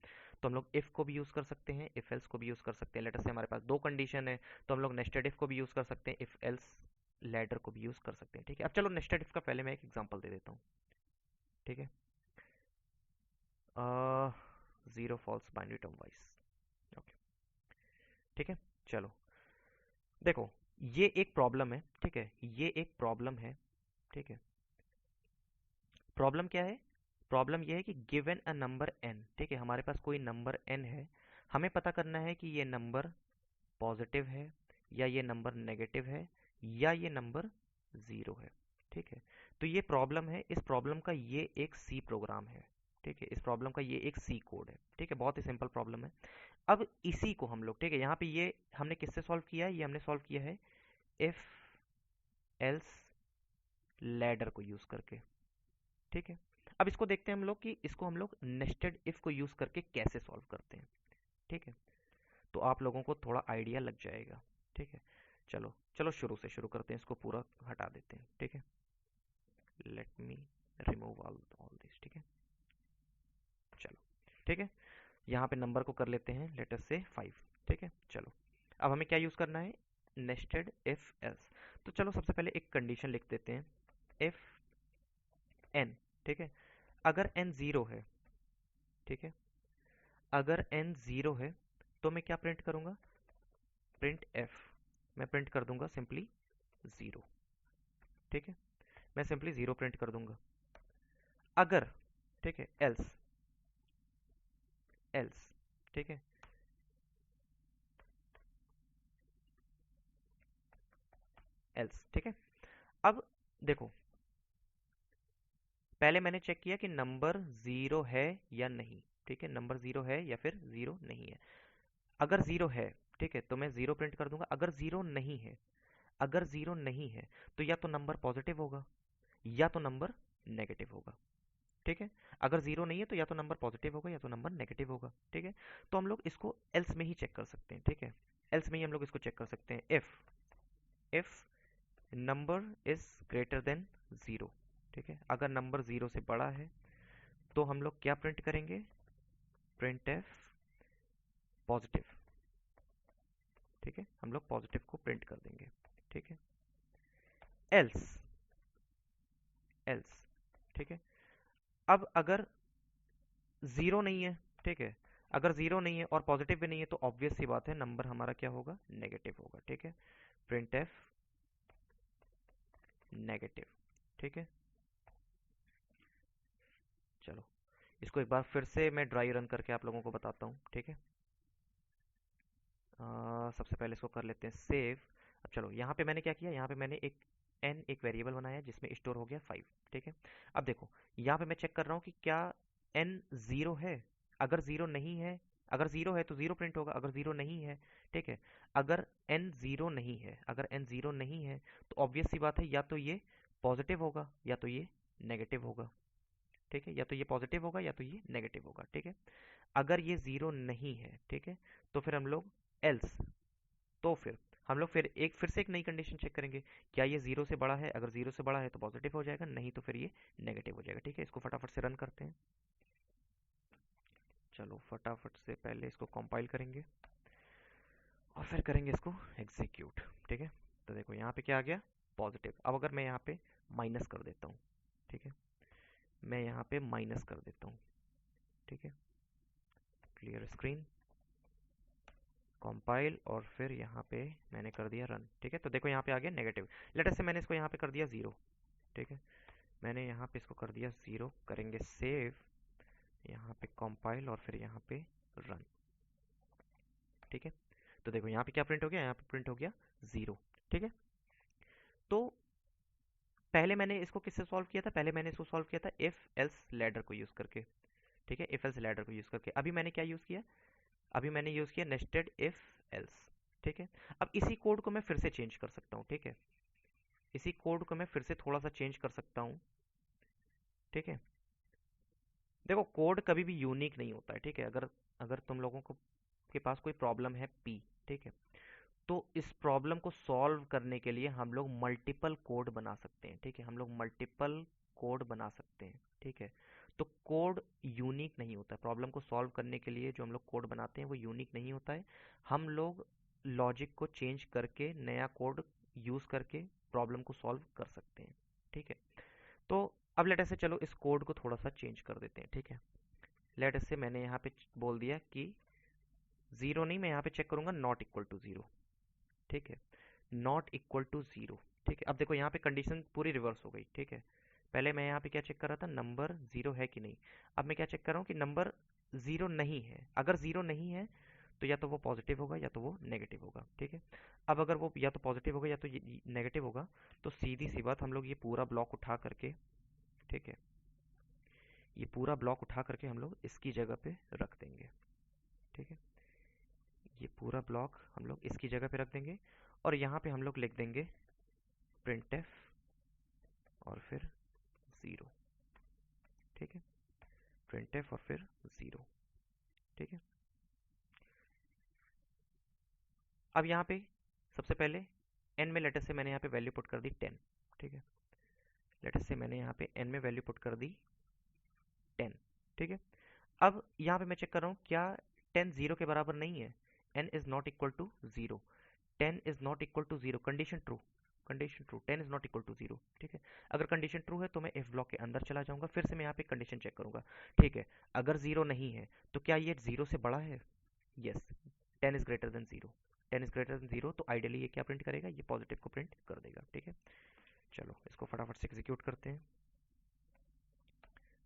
तो हम लोग इफ को भी यूज़ कर सकते हैं, इफ एल्स को भी यूज़ कर सकते हैं। लेटर से हमारे पास दो कंडीशन है, तो हम लोग नेस्टेड इफ को भी यूज़ कर सकते हैं, इफ एल्स लैडर को भी यूज़ कर सकते हैं, ठीक है। अब चलो नेस्टेड इफ का पहले मैं एक एग्जांपल दे देता हूँ, ठीक है। Zero false binary term wise, okay, ठीक है। चलो देखो, ये एक प्रॉब्लम है, ठीक है, ये एक प्रॉब्लम है, ठीक है। प्रॉब्लम क्या है? प्रॉब्लम ये है कि गिवन अ नंबर n, ठीक है, हमारे पास कोई नंबर n है, हमें पता करना है कि ये नंबर पॉजिटिव है, या ये नंबर नेगेटिव है, या ये नंबर जीरो है, ठीक है। तो ये प्रॉब्लम है, इस प्रॉब्लम का ये एक सी प्रोग्राम है, ठीक है, इस प्रॉब्लम का ये एक सी कोड है, ठीक है, बहुत ही सिंपल प्रॉब्लम है। अब इसी को हम लोग, ठीक है, यहाँ पे ये हमने किससे सॉल्व किया है? ये हमने सॉल्व किया है इफ एल्स लैडर को यूज करके, ठीक है। अब इसको देखते हैं हम लोग कि इसको हम लोग नेस्टेड इफ को यूज करके कैसे सॉल्व करते हैं, ठीक है। तो आप लोगों को थोड़ा आइडिया लग जाएगा, ठीक है। चलो चलो शुरू से शुरू करते हैं, इसको पूरा हटा देते हैं, ठीक है। Late me remove all all this, ठीक है। चलो, ठीक है, यहाँ पे नंबर को कर लेते हैं लेटर से 5, ठीक है। चलो, अब हमें क्या यूज करना है? Nested if else. तो चलो सबसे पहले एक कंडीशन लिख देते हैं, इफ एन, ठीक है, अगर एन जीरो है, ठीक है, अगर एन जीरो है तो मैं क्या प्रिंट करूंगा? प्रिंट एफ, मैं प्रिंट कर दूंगा सिंपली जीरो, ठीक है, मैं सिंपली जीरो प्रिंट कर दूंगा। अगर, ठीक है, एल्स, एल्स, ठीक है, एल्स, ठीक है। अब देखो, पहले मैंने चेक किया कि नंबर जीरो है या नहीं, ठीक है, नंबर जीरो है या फिर जीरो नहीं है। अगर जीरो है, ठीक है, तो मैं जीरो प्रिंट कर दूंगा। अगर जीरो नहीं है, अगर जीरो नहीं है, तो या तो नंबर पॉजिटिव होगा, या तो नंबर नेगेटिव होगा, ठीक है। अगर जीरो नहीं है तो या तो नंबर पॉजिटिव होगा या तो नंबर नेगेटिव होगा, ठीक है। तो हम लोग इसको एल्स में ही चेक कर सकते हैं, ठीक है। एल्स में ही हम लोग इसको चेक कर सकते हैं। If number is greater than zero, ठीक है। अगर नंबर जीरो से बड़ा है तो हम लोग क्या प्रिंट करेंगे? प्रिंट एफ पॉजिटिव, ठीक है। हम लोग पॉजिटिव को प्रिंट कर देंगे, ठीक है। एल्स एल्स ठीक है। अब अगर जीरो नहीं है, ठीक है, अगर जीरो नहीं है और पॉजिटिव भी नहीं है तो ऑब्वियस सी बात है नंबर हमारा क्या होगा? नेगेटिव होगा, ठीक है। प्रिंट एफ नेगेटिव, ठीक है। चलो इसको एक बार फिर से मैं ड्राई रन करके आप लोगों को बताता हूँ, ठीक है। सबसे पहले इसको कर लेते हैं सेव। अब चलो यहाँ पे मैंने क्या किया, यहाँ पे मैंने एक वेरिएबल बनाया जिसमें स्टोर हो गया 5, ठीक है। अब देखो यहाँ पे मैं चेक कर रहा हूँ कि क्या n जीरो है। अगर जीरो नहीं है, अगर जीरो है तो जीरो प्रिंट होगा, अगर जीरो नहीं है, ठीक है। अगर n जीरो नहीं है, अगर n जीरो नहीं है तो ऑब्वियस सी बात है या तो ये पॉजिटिव होगा या तो ये नेगेटिव होगा, ठीक है। या तो ये पॉजिटिव होगा या तो ये नेगेटिव होगा, ठीक है। अगर ये जीरो नहीं है, ठीक है, तो फिर हम लोग एल्स, तो फिर हम लोग फिर से एक नई कंडीशन चेक करेंगे। क्या ये जीरो से बड़ा है? अगर जीरो से बड़ा है तो पॉजिटिव हो जाएगा, नहीं तो फिर ये नेगेटिव हो जाएगा, ठीक है। इसको फटाफट से रन करते हैं। चलो फटाफट से पहले इसको कंपाइल करेंगे और फिर करेंगे इसको एग्जीक्यूट, ठीक है। तो देखो यहाँ पे क्या आ गया? पॉजिटिव। अब अगर मैं यहाँ पे माइनस कर देता हूँ, ठीक है, मैं यहाँ पे माइनस कर देता हूँ, ठीक है। क्लियर स्क्रीन, कंपाइल और फिर यहाँ पे मैंने कर दिया रन, ठीक है। तो देखो यहाँ पे आ गया नेगेटिव। लेट अस से मैंने इसको यहाँ पे कर दिया जीरो, ठीक है। मैंने यहाँ पे इसको कर दिया जीरो, करेंगे सेव, यहाँ पे कंपाइल और फिर यहाँ पे रन, ठीक है। तो देखो यहाँ पे क्या प्रिंट हो गया? यहाँ पे प्रिंट हो गया जीरो, ठीक है। तो पहले मैंने इसको किससे सॉल्व किया था? पहले मैंने इसको सॉल्व किया था इफ एल्स लैडर को यूज करके, ठीक है, इफ एल्स लैडर को यूज करके। अभी मैंने क्या यूज किया? अभी मैंने यूज किया नेस्टेड इफ एल्स, ठीक है। अब इसी कोड को मैं फिर से चेंज कर सकता हूँ, ठीक है। इसी कोड को मैं फिर से थोड़ा सा चेंज कर सकता हूँ, ठीक है। देखो कोड कभी भी यूनिक नहीं होता है, ठीक है। अगर अगर तुम लोगों को के पास कोई प्रॉब्लम है पी, ठीक है, तो इस प्रॉब्लम को सॉल्व करने के लिए हम लोग मल्टीपल कोड बना सकते हैं, ठीक है। हम लोग मल्टीपल कोड बना सकते हैं, ठीक है। तो कोड यूनिक नहीं होता, प्रॉब्लम को सॉल्व करने के लिए जो हम लोग कोड बनाते हैं वो यूनिक नहीं होता है। हम लोग लॉजिक को चेंज करके नया कोड यूज करके प्रॉब्लम को सॉल्व कर सकते हैं, ठीक है। तो अब लेट से चलो इस कोड को थोड़ा सा चेंज कर देते हैं, ठीक है। लेट से मैंने यहाँ पे बोल दिया कि जीरो नहीं, मैं यहाँ पे चेक करूंगा नॉट इक्वल टू जीरो, ठीक है। नॉट इक्वल टू जीरो, ठीक है। अब देखो यहाँ पे कंडीशन पूरी रिवर्स हो गई, ठीक है। पहले मैं यहाँ पे क्या चेक कर रहा था? नंबर जीरो है कि नहीं। अब मैं क्या चेक कर रहा हूँ कि नंबर जीरो नहीं है। अगर जीरो नहीं है तो या तो वो पॉजिटिव होगा या तो वो नेगेटिव होगा, ठीक है। अब अगर वो या तो पॉजिटिव होगा या तो नेगेटिव होगा तो सीधी सी बात हम लोग ये पूरा ब्लॉक उठा करके, ठीक है, ये पूरा ब्लॉक उठा करके हम लोग इसकी जगह पे रख देंगे, ठीक है। ये पूरा ब्लॉक हम लोग इसकी जगह पे रख देंगे और यहाँ पे हम लोग लिख देंगे printf और फिर ज़ीरो, ठीक है। printf और फिर ज़ीरो, ठीक है। अब यहाँ पे सबसे पहले n में लेटर से मैंने यहाँ पे वैल्यू पुट कर दी 10, ठीक है। लेटर से मैंने यहाँ पे n में वैल्यू पुट कर दी 10, ठीक है। अब यहाँ पे मैं चेक कर रहा हूँ क्या 10 जीरो के बराबर नहीं है। n is not equal to zero, 10 is not equal to zero, condition true, condition true, 10 is not equal to zero, ठीक है। अगर कंडीशन ट्रू है तो मैं इफ ब्लॉक के अंदर चला जाऊंगा, फिर से मैं यहाँ पे कंडीशन चेक करूंगा, ठीक है। अगर जीरो नहीं है तो क्या ये जीरो से बड़ा है? Yes, 10 is greater than zero, 10 is greater than zero, तो आइडियली ये क्या प्रिंट करेगा? ये पॉजिटिव को प्रिंट कर देगा, ठीक है। चलो इसको फटाफट से एग्जीक्यूट करते हैं,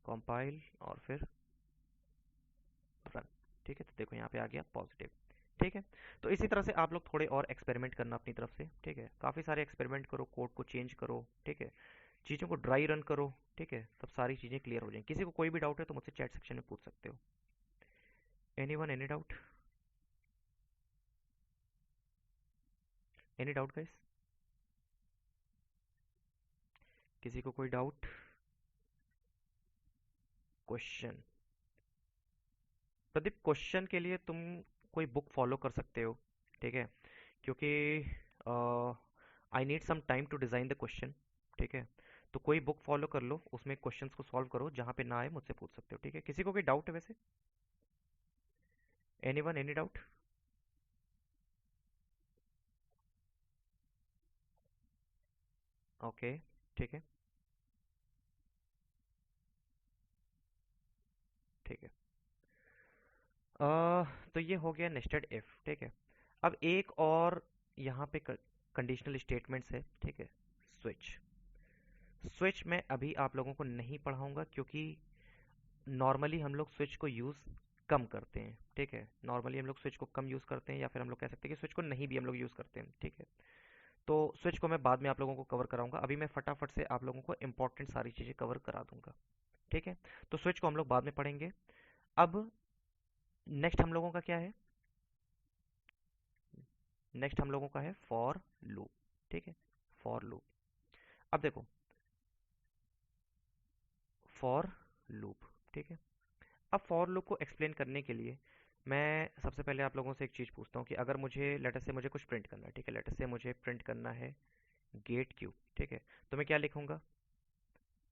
कंपाइल और फिर रन, ठीक है। तो देखो यहाँ पे आ गया पॉजिटिव, ठीक है। तो इसी तरह से आप लोग थोड़े और एक्सपेरिमेंट करना अपनी तरफ से, ठीक है। काफ़ी सारे एक्सपेरिमेंट करो, कोड को चेंज करो, ठीक है, चीज़ों को ड्राई रन करो, ठीक है, तब सारी चीज़ें क्लियर हो जाएंगी। किसी को कोई भी डाउट है तो मुझसे चैट सेक्शन में पूछ सकते हो। Any one, any doubt? Any doubt guys? किसी को कोई डाउट? क्वेश्चन। प्रदीप, क्वेश्चन के लिए तुम कोई बुक फॉलो कर सकते हो, ठीक है, क्योंकि I need some time to design the question, ठीक है। तो कोई बुक फॉलो कर लो, उसमें क्वेश्चंस को सॉल्व करो, जहाँ पे ना आए मुझसे पूछ सकते हो, ठीक है। किसी को कोई डाउट है वैसे? Anyone, any doubt? ओके, ठीक है, ठीक है। तो ये हो गया नेस्टेड इफ, ठीक है। अब एक और यहाँ पे कंडीशनल स्टेटमेंट्स है, ठीक है। स्विच। स्विच मैं अभी आप लोगों को नहीं पढ़ाऊंगा, क्योंकि नॉर्मली हम लोग स्विच को यूज़ कम करते हैं, ठीक है। नॉर्मली हम लोग स्विच को कम यूज़ करते हैं, या फिर हम लोग कह सकते हैं कि स्विच को नहीं भी हम लोग यूज़ करते हैं, ठीक है। तो स्विच को मैं बाद में आप लोगों को कवर कराऊंगा, अभी मैं फटाफट से आप लोगों को इंपॉर्टेंट सारी चीज़ें कवर करा दूंगा, ठीक है। तो स्विच को हम लोग बाद में पढ़ेंगे। अब नेक्स्ट हम लोगों का क्या है? नेक्स्ट हम लोगों का है फॉर लूप, ठीक है। For loop. अब देखो, फॉर लूप, ठीक है। अब फॉर लूप को एक्सप्लेन करने के लिए मैं सबसे पहले आप लोगों से एक चीज़ पूछता हूँ कि अगर मुझे लेटर से मुझे कुछ प्रिंट करना है, ठीक है। लेटर से मुझे प्रिंट करना है गेट क्यू, ठीक है। तो मैं क्या लिखूंगा?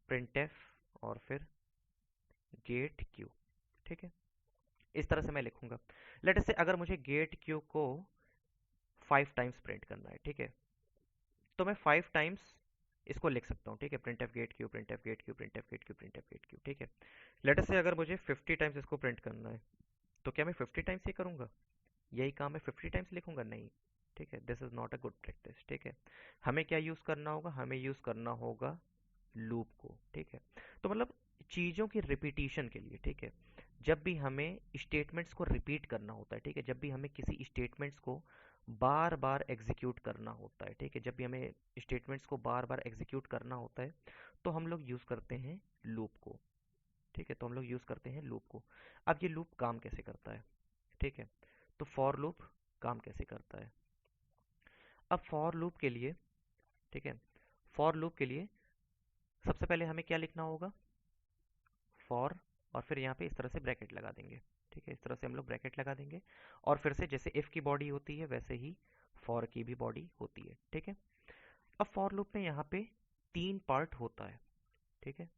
प्रिंट एफ और फिर गेट क्यू, ठीक है। इस तरह से मैं लिखूंगा। लेटर से अगर मुझे गेट क्यू को 5 टाइम्स प्रिंट करना है, ठीक है, तो मैं 5 टाइम्स इसको लिख सकता हूँ, ठीक है। Print f get q, print f get q, print f get q, print f get Q, ठीक है। लेटर से अगर मुझे 50 टाइम्स इसको प्रिंट करना है, तो क्या मैं 50 टाइम्स ही करूंगा? यही काम मैं 50 टाइम्स लिखूंगा? नहीं, ठीक है। This is not a good practice, ठीक है। हमें क्या यूज करना होगा? हमें यूज करना होगा लूप को, ठीक है। तो मतलब चीजों की रिपीटिशन के लिए, ठीक है, जब भी हमें स्टेटमेंट्स को रिपीट करना होता है, ठीक है, जब भी हमें किसी स्टेटमेंट्स को बार बार एग्जीक्यूट करना होता है, ठीक है, जब भी हमें स्टेटमेंट्स को बार बार एग्जीक्यूट करना होता है, तो हम लोग यूज करते हैं लूप को, ठीक है। तो हम लोग यूज करते हैं लूप को। अब ये लूप काम कैसे करता है, ठीक है। तो फॉर लूप काम कैसे करता है? अब फॉर लूप के लिए, ठीक है, फॉर लूप के लिए सबसे पहले हमें क्या लिखना होगा? फॉर, और फिर यहाँ पे इस तरह से ब्रैकेट लगा देंगे, ठीक है। इस तरह से हम लोग ब्रैकेट लगा देंगे, और फिर से जैसे इफ की बॉडी होती है वैसे ही फॉर की भी बॉडी होती है, ठीक है। अब फॉर लूप में यहाँ पे 3 पार्ट होता है, ठीक है।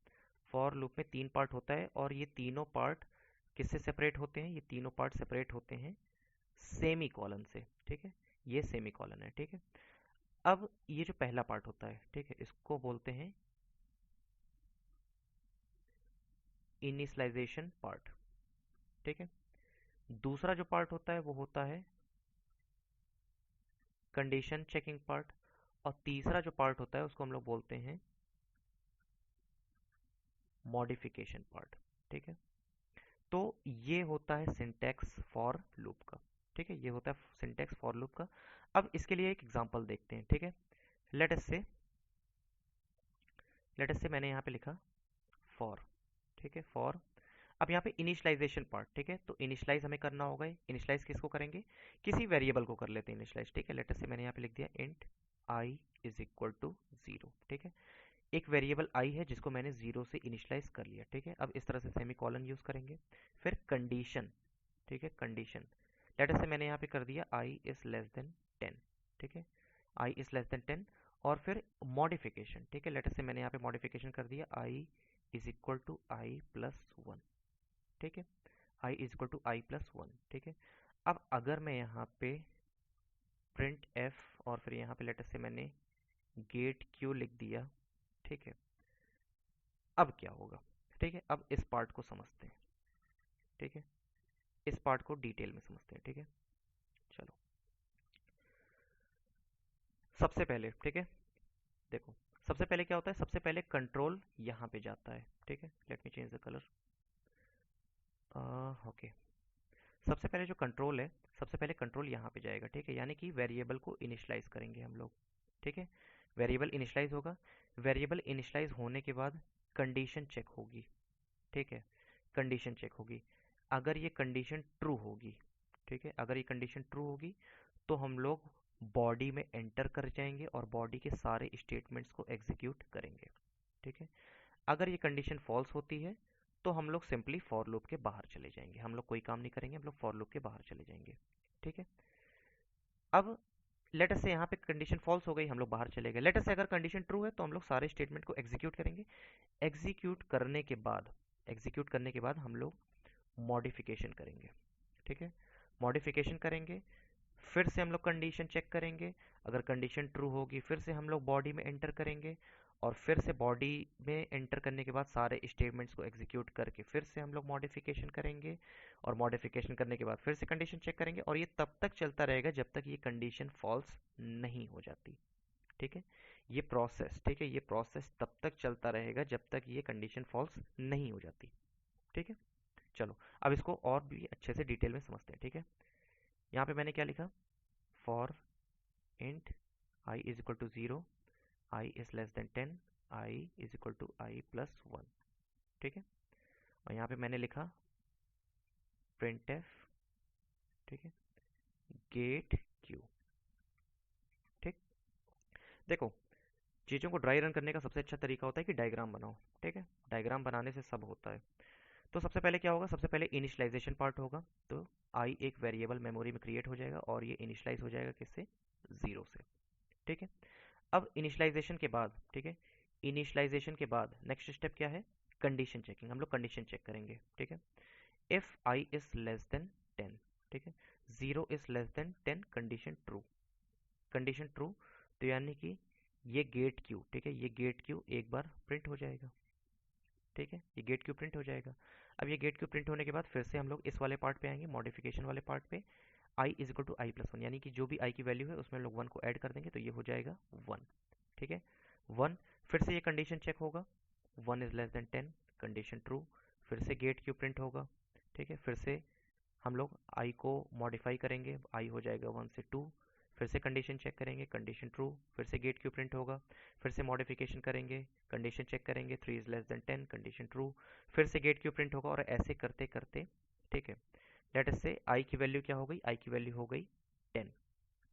फॉर लूप में 3 पार्ट होता है, और ये तीनों पार्ट किससे सेपरेट होते हैं? ये तीनों पार्ट सेपरेट होते हैं सेमी कॉलन से, ठीक है। ये सेमी कॉलन है, ठीक है। अब ये जो पहला पार्ट होता है, ठीक है, इसको बोलते हैं इनिशियलाइजेशन पार्ट, ठीक है। दूसरा जो पार्ट होता है वो होता है कंडीशन चेकिंग पार्ट, और तीसरा जो पार्ट होता है उसको हम लोग बोलते हैं मॉडिफिकेशन पार्ट, ठीक है। तो ये होता है सिंटैक्स फॉर लूप का, ठीक है। ये होता है सिंटैक्स फॉर लूप का। अब इसके लिए एक एग्जांपल देखते हैं, ठीक है। लेट अस से मैंने यहाँ पे लिखा फॉर, ठीक है, फॉर। अब यहाँ पे इनिशियलाइजेशन पार्ट, ठीक है, तो इनिशियलाइज हमें करना होगा। इनिशियलाइज किसको करेंगे? किसी वेरिएबल को कर लेते हैं इनिशियलाइज, ठीक है। लेट अस से मैंने यहाँ पे लिख दिया int I is equal to 0, ठीक है। एक वेरिएबल आई है जिसको मैंने 0 से इनिशियलाइज कर लिया, ठीक है। अब इस तरह से सेमी कॉलन यूज करेंगे। फिर कंडीशन, ठीक है, कंडीशन। लेट अस से मैंने यहाँ पे कर दिया आई इज लेस देन 10, ठीक है, आई इज लेस देन 10। और फिर मॉडिफिकेशन, ठीक है, लेट अस से मैंने यहाँ पे मॉडिफिकेशन कर दिया I is equal to I plus 1, ठीक है। I is equal to I plus 1, ठीक है। अब अगर मैं यहाँ पे प्रिंट एफ और फिर यहाँ पे लेट अस से मैंने गेट क्यू लिख दिया, ठीक है, अब क्या होगा? ठीक है, अब इस पार्ट को समझते हैं, ठीक है, इस पार्ट को डिटेल में समझते हैं, ठीक है। चलो, सबसे पहले, ठीक है, देखो, सबसे पहले क्या होता है? सबसे पहले कंट्रोल यहाँ पे जाता है, ठीक है। Let me change the colour. Okay, सबसे पहले जो कंट्रोल है, सबसे पहले कंट्रोल यहाँ पे जाएगा, ठीक है, यानी कि वेरिएबल को इनिशियलाइज करेंगे हम लोग, ठीक है। वेरिएबल इनिशियलाइज होगा। वेरिएबल इनिशियलाइज होने के बाद कंडीशन चेक होगी, ठीक है, कंडीशन चेक होगी। अगर ये कंडीशन ट्रू होगी, ठीक है, अगर ये कंडीशन ट्रू होगी, तो हम लोग बॉडी में एंटर कर जाएंगे और बॉडी के सारे स्टेटमेंट्स को एग्जीक्यूट करेंगे, ठीक है। अगर ये कंडीशन फॉल्स होती है, तो हम लोग सिंपली फॉर लूप के बाहर चले जाएंगे, हम लोग कोई काम नहीं करेंगे, हम लोग फॉर लूप के बाहर चले जाएंगे। ठीक है, अब लेट अस से यहाँ पे कंडीशन फॉल्स हो गई, हम लोग बाहर चले गए। लेट अस से अगर कंडीशन ट्रू है तो हम लोग सारे स्टेटमेंट को एग्जीक्यूट करेंगे। एग्जीक्यूट करने के बाद हम लोग मॉडिफिकेशन करेंगे। ठीक है, मॉडिफिकेशन करेंगे, फिर से हम लोग कंडीशन चेक करेंगे। अगर कंडीशन ट्रू होगी फिर से हम लोग बॉडी में एंटर करेंगे, और फिर से बॉडी में एंटर करने के बाद सारे स्टेटमेंट्स को एग्जीक्यूट करके फिर से हम लोग मॉडिफिकेशन करेंगे, और मॉडिफिकेशन करने के बाद फिर से कंडीशन चेक करेंगे, और ये तब तक चलता रहेगा जब तक ये कंडीशन फॉल्स नहीं हो जाती। ठीक है, ये प्रोसेस, ठीक है, ये प्रोसेस तब तक चलता रहेगा जब तक ये कंडीशन फॉल्स नहीं हो जाती। ठीक है, चलो अब इसको और भी अच्छे से डिटेल में समझते हैं। ठीक है, यहाँ पे मैंने क्या लिखा, for int i is equal to 0, i is less than 10, i is equal to i plus 1। ठीक है, और यहाँ पे मैंने लिखा printf, ठीक है, गेट क्यू। ठीक, देखो चीज़ों को ड्राई रन करने का सबसे अच्छा तरीका होता है कि डायग्राम बनाओ। ठीक है, डायग्राम बनाने से सब होता है। तो सबसे पहले क्या होगा, सबसे पहले इनिशियलाइजेशन पार्ट होगा। तो i एक वेरिएबल मेमोरी में क्रिएट हो जाएगा, और ये इनिशियलाइज हो जाएगा किससे, 0 से। ठीक है, अब इनिशियलाइजेशन के बाद, ठीक है, इनिशियलाइजेशन के बाद नेक्स्ट स्टेप क्या है, कंडीशन चेकिंग। हम लोग कंडीशन चेक करेंगे। ठीक है, if i is less than 10, ठीक है, 0 is less than 10, condition true. Condition true, तो यानी कि ये गेट क्यू, ठीक है, ये गेट क्यू एक बार प्रिंट हो जाएगा। ठीक है, ये गेट क्यू प्रिंट हो जाएगा। अब ये गेट क्यू प्रिंट होने के बाद फिर से हम लोग इस वाले पार्ट पे आएंगे, मॉडिफिकेशन वाले पार्ट पे। I is equal to I plus 1, यानी कि जो भी आई की वैल्यू है उसमें हम लोग 1 को ऐड कर देंगे, तो ये हो जाएगा 1। ठीक है, 1, फिर से ये कंडीशन चेक होगा, 1 is less than 10, condition true, फिर से गेट क्यू प्रिंट होगा। ठीक है, फिर से हम लोग आई को मॉडिफाई करेंगे, आई हो जाएगा 1 से 2, फिर से कंडीशन चेक करेंगे, कंडीशन ट्रू, फिर से गेट क्यू प्रिंट होगा, फिर से मॉडिफिकेशन करेंगे, कंडीशन चेक करेंगे, 3 is less than 10, condition true, फिर से गेट क्यू प्रिंट होगा, और ऐसे करते करते, ठीक है, लेट अस से आई की वैल्यू क्या हो गई, आई की वैल्यू हो गई 10।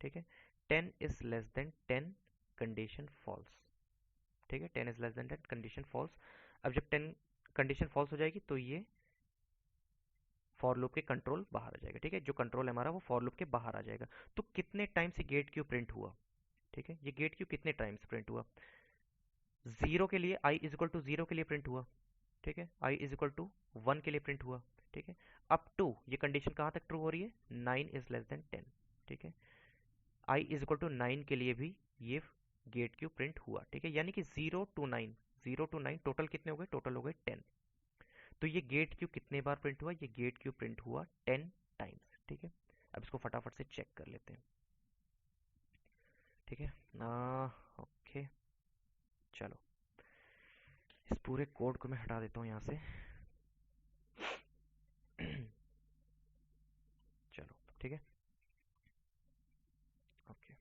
ठीक है, 10 is less than 10, condition false. ठीक है, 10 is less than 10, condition false. अब जब 10 कंडीशन फॉल्स हो जाएगी तो ये फॉर लूप के कंट्रोल बाहर आ जाएगा। ठीक है, जो कंट्रोल है हमारा वो फॉर लूप के बाहर आ जाएगा। तो कितने टाइम से गेट क्यू प्रिंट हुआ, ठीक है, ये गेट क्यू कितने टाइम्स प्रिंट हुआ, 0 के लिए, आई इज इक्वल टू 0 के लिए प्रिंट हुआ। ठीक है, आई इज इक्वल टू 1 के लिए प्रिंट हुआ। ठीक है, अप टू, ये कंडीशन कहाँ तक ट्रू हो रही है, 9 इज लेस देन 10। ठीक है, आई इज इक्वल टू 9 के लिए भी ये गेट क्यू प्रिंट हुआ। ठीक है, यानी कि 0 to 9, 0 to 9 टोटल कितने हो गए, टोटल हो गए 10। तो ये गेट क्यू कितने बार प्रिंट हुआ, ये गेट क्यू प्रिंट हुआ 10 टाइम्स। ठीक है, अब इसको फटाफट से चेक कर लेते हैं। ठीक है, ओके, चलो इस पूरे कोड को मैं हटा देता हूँ यहाँ से। चलो ठीक है, ओके,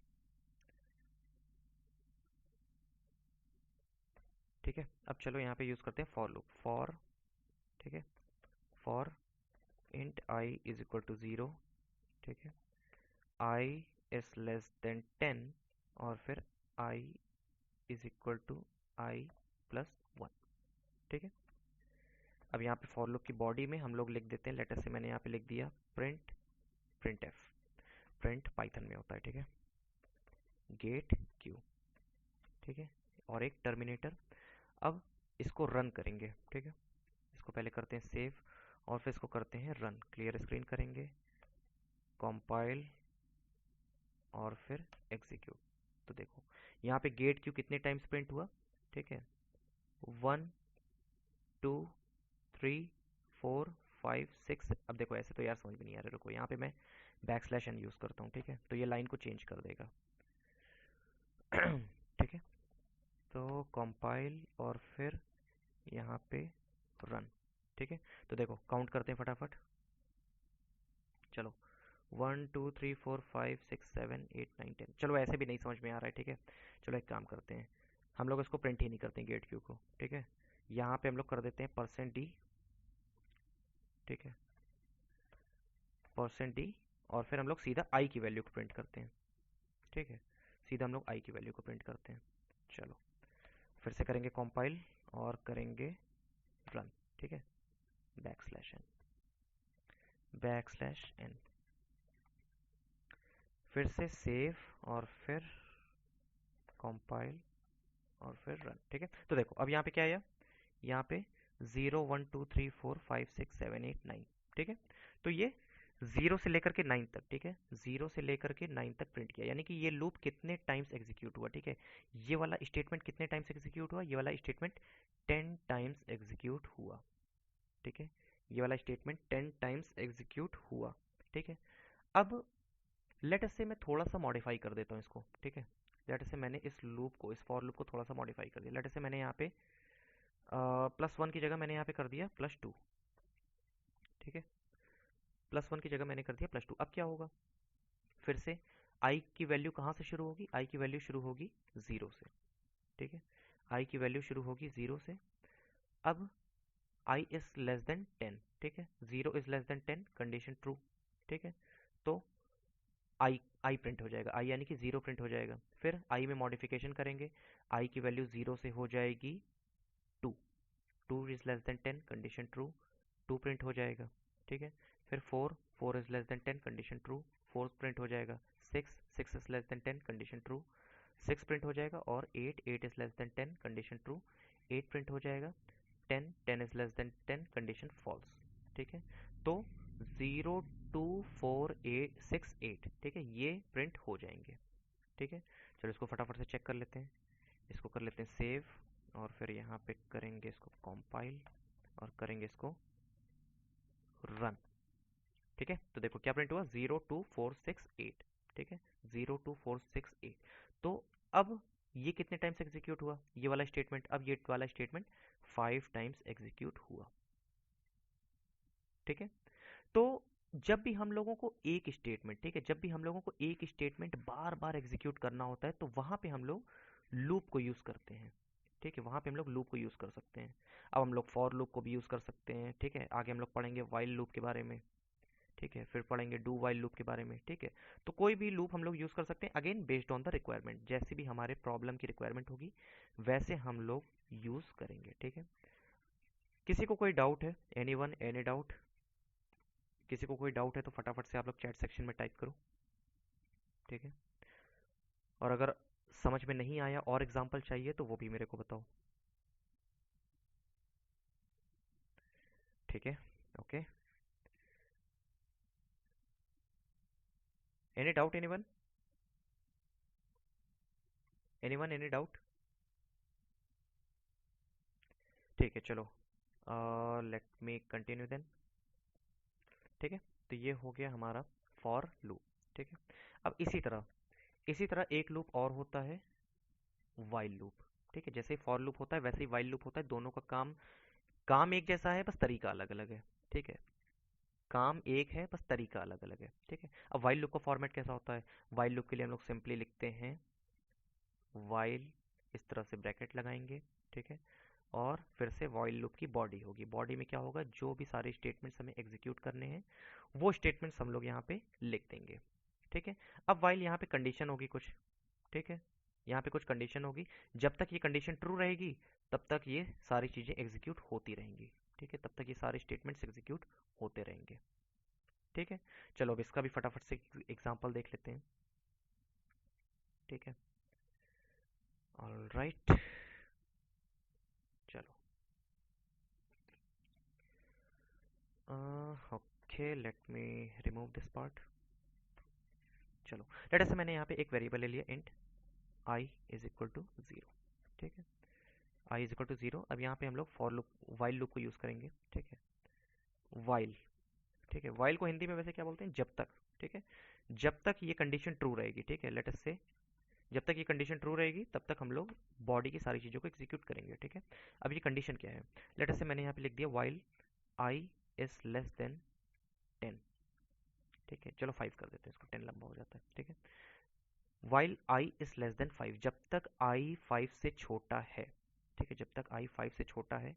ठीक है, अब चलो यहाँ पे यूज़ करते हैं फॉर लूप। फॉर, ठीक है, for int I is equal to 0, ठीक है, आई इज लेस देन 10, और फिर I is equal to I plus 1। ठीक है, अब यहाँ पे फॉर लूप की बॉडी में हम लोग लिख देते हैं, लेटर से मैंने यहाँ पे लिख दिया print, print F, print Python में होता है। ठीक है, गेट क्यू, ठीक है, और एक टर्मिनेटर। अब इसको रन करेंगे। ठीक है, इसको पहले करते हैं सेव, और फिर इसको करते हैं रन, क्लियर स्क्रीन करेंगे, कंपाइल, और फिर एग्जीक्यूट। तो देखो यहाँ पे गेट क्यू कितने टाइम्स प्रिंट हुआ, ठीक है, 1 2 3 4 5 6। अब देखो ऐसे तो यार समझ में नहीं आ रहा, रुको यहाँ पे मैं बैक स्लैश एन यूज़ करता हूँ। ठीक है, तो ये लाइन को चेंज कर देगा। ठीक है, तो कंपाइल और फिर यहाँ पे रन। ठीक है, तो देखो काउंट करते हैं फटाफट, चलो 1 2 3 4 5 6 7 8 9 10। चलो ऐसे भी नहीं समझ में आ रहा है। ठीक है, चलो एक काम करते हैं, हम लोग इसको प्रिंट ही नहीं करते हैं गेट क्यू को। ठीक है, यहाँ पे हम लोग कर देते हैं %d, ठीक है, %d, और फिर हम लोग सीधा आई की वैल्यू को प्रिंट करते हैं। ठीक है, सीधा हम लोग आई की वैल्यू को प्रिंट करते हैं। चलो फिर से करेंगे कंपाइल और करेंगे रन। ठीक है, बैकस्लैश एन, बैकस्लैश एन, फिर से सेव और फिर कंपाइल और फिर रन। ठीक है, तो देखो अब यहाँ पे क्या आया, यहाँ पे 0 1 2 3 4 5 6 7 8 9। ठीक है, तो ये 0 से लेकर के 9 तक, ठीक है, 0 से लेकर के 9 तक प्रिंट किया, यानी कि ये लूप कितने टाइम्स एग्जीक्यूट हुआ। ठीक है, ये वाला स्टेटमेंट कितने टाइम्स एग्जीक्यूट हुआ, ये वाला स्टेटमेंट 10 टाइम्स एग्जीक्यूट हुआ। ठीक है, ये वाला स्टेटमेंट 10 टाइम्स एग्जीक्यूट हुआ। ठीक है, अब लेट अस से मैं थोड़ा सा मॉडिफाई कर देता हूँ इसको। ठीक है, लेट अस से मैंने इस लूप को, इस फॉर लूप को थोड़ा सा मॉडिफाई कर दिया। लेट अस से मैंने यहाँ पे +1 की जगह मैंने यहाँ पे कर दिया +2। ठीक है, +1 की जगह मैंने कर दिया +2। अब क्या होगा, फिर से आई की वैल्यू कहाँ से शुरू होगी, आई की वैल्यू शुरू होगी 0 से। ठीक है, आई की वैल्यू शुरू होगी 0 से। अब आई इज लेस देन 10। ठीक है, 0 is less than 10, condition true. ठीक है, तो आई प्रिंट हो जाएगा, आई यानी कि 0 प्रिंट हो जाएगा। फिर आई में मॉडिफिकेशन करेंगे, आई की वैल्यू 0 से हो जाएगी 2, 2 is less than 10, condition true, 2 print हो जाएगा। ठीक है, फिर 4, 4 is less than 10, condition true, 4 print हो जाएगा। 6, 6 is less than 10, condition true, 6 print हो जाएगा। और 8, 8 is less than 10, condition true, 8 print हो जाएगा। 10, 10 is less than 10, condition false. ठीक है, तो 0 2 4 8 6 8, ठीक है, ये प्रिंट हो जाएंगे। ठीक है, चलो इसको फटाफट से चेक कर लेते हैं। इसको कर लेते हैं सेव और फिर यहाँ पे करेंगे इसको कंपाइल और करेंगे इसको रन। ठीक है, तो देखो क्या प्रिंट हुआ, 0 2 4 6 8। ठीक है, 0 2 4 6 8। तो अब ये कितने टाइम्स एग्जीक्यूट हुआ, ये वाला स्टेटमेंट, अब ये वाला स्टेटमेंट 5 टाइम्स एग्जीक्यूट हुआ। ठीक है, तो जब भी हम लोगों को एक स्टेटमेंट, ठीक है, जब भी हम लोगों को एक स्टेटमेंट बार बार एग्जीक्यूट करना होता है तो वहां पे हम लोग लूप को यूज करते हैं। ठीक है, वहां पे हम लोग लूप को यूज कर सकते हैं। अब हम लोग फॉर लूप को भी यूज कर सकते हैं। ठीक है, आगे हम लोग पढ़ेंगे वाइल लूप के बारे में। ठीक है, फिर पढ़ेंगे डू वाइल लूप के बारे में। ठीक है, तो कोई भी लूप हम लोग यूज कर सकते हैं, again based on the requirement, जैसे भी हमारे प्रॉब्लम की रिक्वायरमेंट होगी वैसे हम लोग यूज करेंगे। ठीक है, किसी को कोई डाउट है, एनी वन एनी डाउट, किसी को कोई डाउट है तो फटाफट से आप लोग चैट सेक्शन में टाइप करो। ठीक है, और अगर समझ में नहीं आया और एग्जाम्पल चाहिए तो वो भी मेरे को बताओ। ठीक है, okay, any doubt, any one, any one any doubt. ठीक है, चलो लेट मी कंटिन्यू देन। ठीक है, तो ये हो गया हमारा फॉर लूप। ठीक है, अब इसी तरह एक लूप और होता है, वाइल लूप। ठीक है, जैसे फॉर लूप होता है वैसे ही वाइल लूप होता है, दोनों का काम काम एक जैसा है, बस तरीका अलग अलग है। ठीक है, काम एक है बस तरीका अलग अलग है। ठीक है, अब वाइल लूप का फॉर्मेट कैसा होता है, वाइल लूप के लिए हम लोग सिंपली लिखते हैं वाइल, इस तरह से ब्रैकेट लगाएंगे। ठीक है, और फिर से वाइल लूप की बॉडी होगी, बॉडी में क्या होगा, जो भी सारे स्टेटमेंट्स हमें एग्जीक्यूट करने हैं वो स्टेटमेंट्स हम लोग यहाँ पे लिख देंगे। ठीक है, अब वाइल यहाँ पे कंडीशन होगी कुछ। ठीक है, यहाँ पे कुछ कंडीशन होगी, जब तक ये कंडीशन ट्रू रहेगी तब तक ये सारी चीज़ें एग्जीक्यूट होती रहेंगी। ठीक है, तब तक ये सारे स्टेटमेंट्स एग्जीक्यूट होते रहेंगे। ठीक है, चलो अब इसका भी फटाफट से एग्जांपल देख लेते हैं। ठीक है, ऑल राइट, चलो okay, let me remove this part. चलो लेट अस से मैंने यहाँ पे एक वेरिएबल ले लिया int I is equal to 0। ठीक है, आई इज इक्वल टू 0। अब यहाँ पे हम लोग फॉर लूप, वाइल लूप को यूज़ करेंगे। ठीक है, वाइल, ठीक है, वाइल को हिंदी में वैसे क्या बोलते हैं, जब तक। ठीक है, जब तक ये कंडीशन ट्रू रहेगी। ठीक है, लेट अस से जब तक ये कंडीशन ट्रू रहेगी तब तक हम लोग बॉडी की सारी चीज़ों को एग्जीक्यूट करेंगे। ठीक है, अब ये कंडीशन क्या है, लेट अस से मैंने यहाँ पे लिख दिया while I is less than 10। ठीक है, चलो 5 कर देते हैं इसको, 10 लंबा हो जाता है। ठीक है, while I is less than 5, जब तक आई 5 से छोटा है। ठीक है, जब तक आई 5 से छोटा है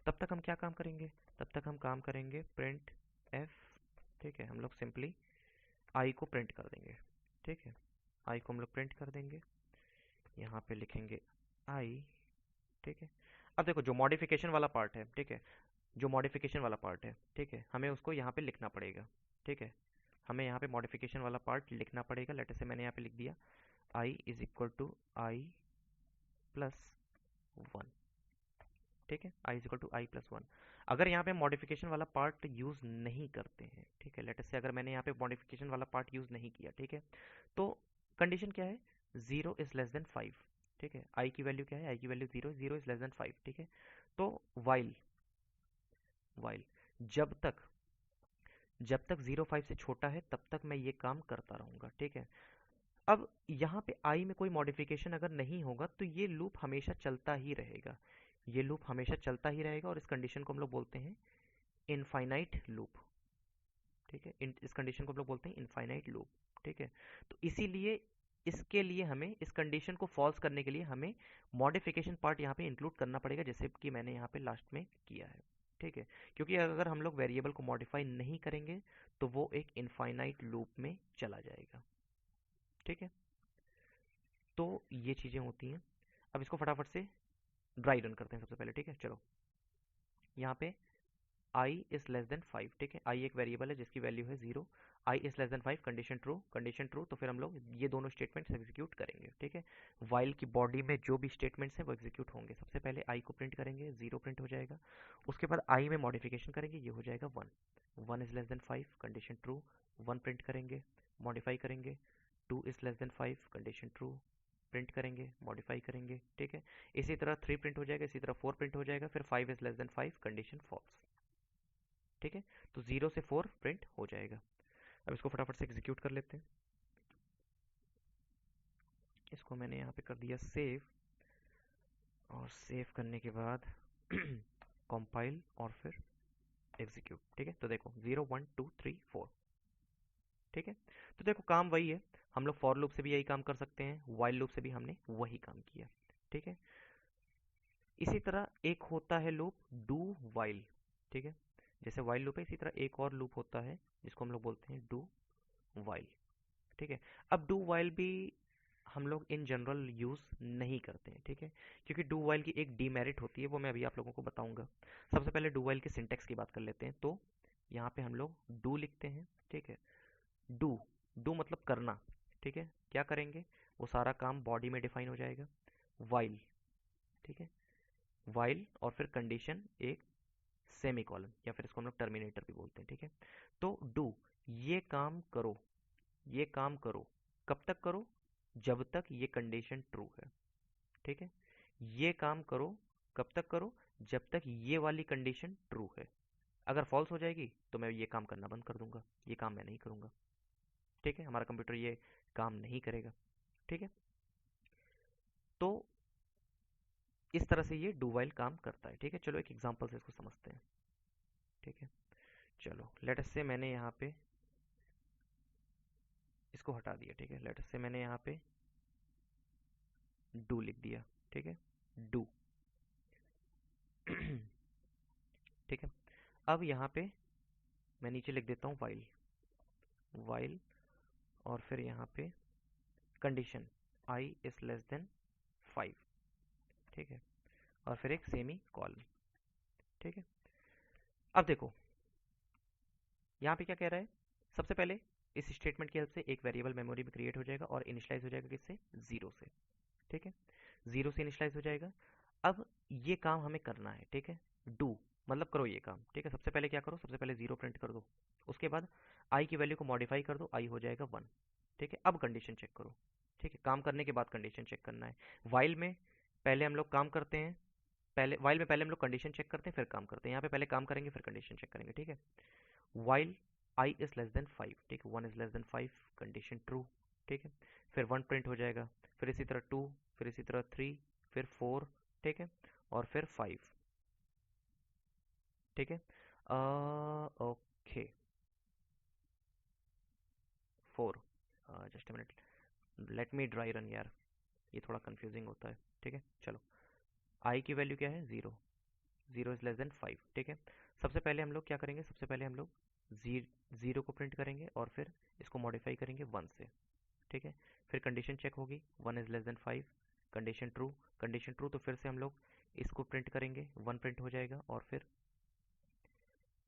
तब तक हम क्या काम करेंगे, तब तक हम काम करेंगे प्रिंट एफ। ठीक है, हम लोग सिंपली आई को प्रिंट कर देंगे। ठीक है, आई को हम लोग प्रिंट कर देंगे, यहाँ पे लिखेंगे आई। ठीक है, अब देखो जो मॉडिफिकेशन वाला पार्ट है, ठीक है, जो मॉडिफिकेशन वाला पार्ट है, ठीक है, हमें उसको यहाँ पे लिखना पड़ेगा। ठीक है, हमें यहाँ पे मॉडिफिकेशन वाला पार्ट लिखना पड़ेगा। लेट से मैंने यहाँ पे लिख दिया I is equal to I plus one. ठीक है, I is equal to I plus one. अगर यहाँ पे मॉडिफिकेशन वाला पार्ट यूज़ नहीं करते हैं, ठीक है, लेट से अगर मैंने यहाँ पे मॉडिफिकेशन वाला पार्ट यूज़ नहीं किया, ठीक है, तो कंडीशन क्या है, zero is less than five. ठीक है, आई की वैल्यू क्या है, आई की value zero, zero is less than five. ठीक है, तो वाइल वाइल जब तक जीरो फाइव से छोटा है तब तक मैं ये काम करता रहूंगा। ठीक है, अब यहाँ पे आई में कोई मॉडिफिकेशन अगर नहीं होगा तो ये लूप हमेशा चलता ही रहेगा। ये लूप हमेशा चलता ही रहेगा और इस कंडीशन को हम लोग बोलते हैं इनफाइनाइट लूप। ठीक है, इस कंडीशन को हम लोग बोलते हैं इनफाइनाइट लूप। ठीक है, तो इसीलिए इसके लिए हमें, इस कंडीशन को फॉल्स करने के लिए हमें मॉडिफिकेशन पार्ट यहाँ पे इंक्लूड करना पड़ेगा, जैसे कि मैंने यहाँ पे लास्ट में किया है। ठीक है, क्योंकि अगर हम लोग वेरिएबल को मॉडिफाई नहीं करेंगे तो वो एक इनफाइनाइट लूप में चला जाएगा। ठीक है, तो ये चीज़ें होती हैं। अब इसको फटाफट से ड्राई रन करते हैं सबसे पहले। ठीक है, चलो यहाँ पे I is less than five. ठीक है, आई एक वेरिएबल है जिसकी वैल्यू है zero. I is less than five, condition true, condition true, तो फिर हम लोग ये दोनों स्टेटमेंट्स एग्जीक्यूट करेंगे। ठीक है, वाइल की बॉडी में जो भी स्टेटमेंट्स हैं वो एग्जीक्यूट होंगे। सबसे पहले आई को प्रिंट करेंगे, जीरो प्रिंट हो जाएगा। उसके बाद आई में मॉडिफिकेशन करेंगे, ये हो जाएगा one. One is less than five, condition true, one print करेंगे, मॉडिफाई करेंगे। Two is less than five, condition true, print करेंगे, मॉडिफाई करेंगे। ठीक है, इसी तरह थ्री प्रिंट हो जाएगा, इसी तरह फोर प्रिंट हो जाएगा, फिर five is less than five, condition false. ठीक है, तो जीरो से फोर प्रिंट हो जाएगा। अब इसको फटाफट से एग्जीक्यूट कर लेते हैं। इसको मैंने यहाँ पे कर दिया सेव, और सेव करने के बाद कंपाइल और फिर एग्जीक्यूट। ठीक है, तो देखो zero one two three four. ठीक है, तो देखो काम वही है। हम लोग फॉर लूप से भी यही काम कर सकते हैं, वाइल लूप से भी हमने वही काम किया। ठीक है, इसी तरह एक होता है लूप डू वाइल। ठीक है, जैसे वाइल लूप है, इसी तरह एक और लूप होता है जिसको हम लोग बोलते हैं डू वाइल। ठीक है, अब डू वाइल भी हम लोग इन जनरल यूज़ नहीं करते हैं। ठीक है, क्योंकि डू वाइल की एक डीमेरिट होती है, वो मैं अभी आप लोगों को बताऊंगा। सबसे पहले डू वाइल के सिंटेक्स की बात कर लेते हैं। तो यहाँ पे हम लोग डू लिखते हैं। ठीक है, डू, डू मतलब करना। ठीक है, क्या करेंगे, वो सारा काम बॉडी में डिफाइन हो जाएगा। वाइल, ठीक है, वाइल और फिर कंडीशन एक सेमी कॉलन, या फिर इसको हम लोग टर्मिनेटर भी बोलते हैं। ठीक है, तो डू, ये काम करो, ये काम करो, कब तक करो, जब तक ये कंडीशन ट्रू है। ठीक है, ये काम करो, कब तक करो, जब तक ये वाली कंडीशन ट्रू है। अगर फॉल्स हो जाएगी तो मैं ये काम करना बंद कर दूंगा, ये काम मैं नहीं करूंगा। ठीक है, हमारा कंप्यूटर ये काम नहीं करेगा। ठीक है, तो इस तरह से ये डू वाइल काम करता है। ठीक है, चलो एक एग्जांपल से इसको समझते हैं। ठीक है, चलो लेट अस से मैंने यहाँ पे इसको हटा दिया। ठीक है, लेट अस से मैंने यहाँ पे डू लिख दिया। ठीक है, डू। ठीक है, अब यहाँ पे मैं नीचे लिख देता हूँ वाइल, वाइल, और फिर यहाँ पे condition I is less than five. ठीक है, और फिर एक सेमी कॉलन। ठीक है, अब देखो यहाँ पे क्या कह रहा है। सबसे पहले इस स्टेटमेंट की हेल्प से एक वेरिएबल मेमोरी में क्रिएट हो जाएगा और इनिशियलाइज हो जाएगा किससे, जीरो से। ठीक है, जीरो से इनिशियलाइज हो जाएगा। अब ये काम हमें करना है। ठीक है, डू मतलब करो ये काम। ठीक है, सबसे पहले क्या करो, सबसे पहले जीरो प्रिंट कर दो। उसके बाद आई की वैल्यू को मॉडिफाई कर दो, आई हो जाएगा वन। ठीक है, अब कंडीशन चेक करो। ठीक है, काम करने के बाद कंडीशन चेक करना है। वाइल में पहले हम लोग काम करते हैं, पहले वाइल में पहले हम लोग कंडीशन चेक करते हैं फिर काम करते हैं। यहाँ पे पहले काम करेंगे फिर कंडीशन चेक करेंगे। ठीक है, while I is less than five. ठीक है, one is less than five, condition true. ठीक है, फिर वन प्रिंट हो जाएगा, फिर इसी तरह टू, फिर इसी तरह थ्री, फिर फोर। ठीक है, और फिर फाइव। ठीक है, okay, four, just a minute, let me dry run यार, ये थोड़ा कंफ्यूजिंग होता है। ठीक है, चलो आई की वैल्यू क्या है, zero, zero is less than five. ठीक है, सबसे पहले हम लोग क्या करेंगे, सबसे पहले हम लोग जीरो को प्रिंट करेंगे और फिर इसको मॉडिफाई करेंगे वन से। ठीक है, फिर कंडीशन चेक होगी, one is less than five, condition true, condition true, तो फिर से हम लोग इसको प्रिंट करेंगे, वन प्रिंट हो जाएगा और फिर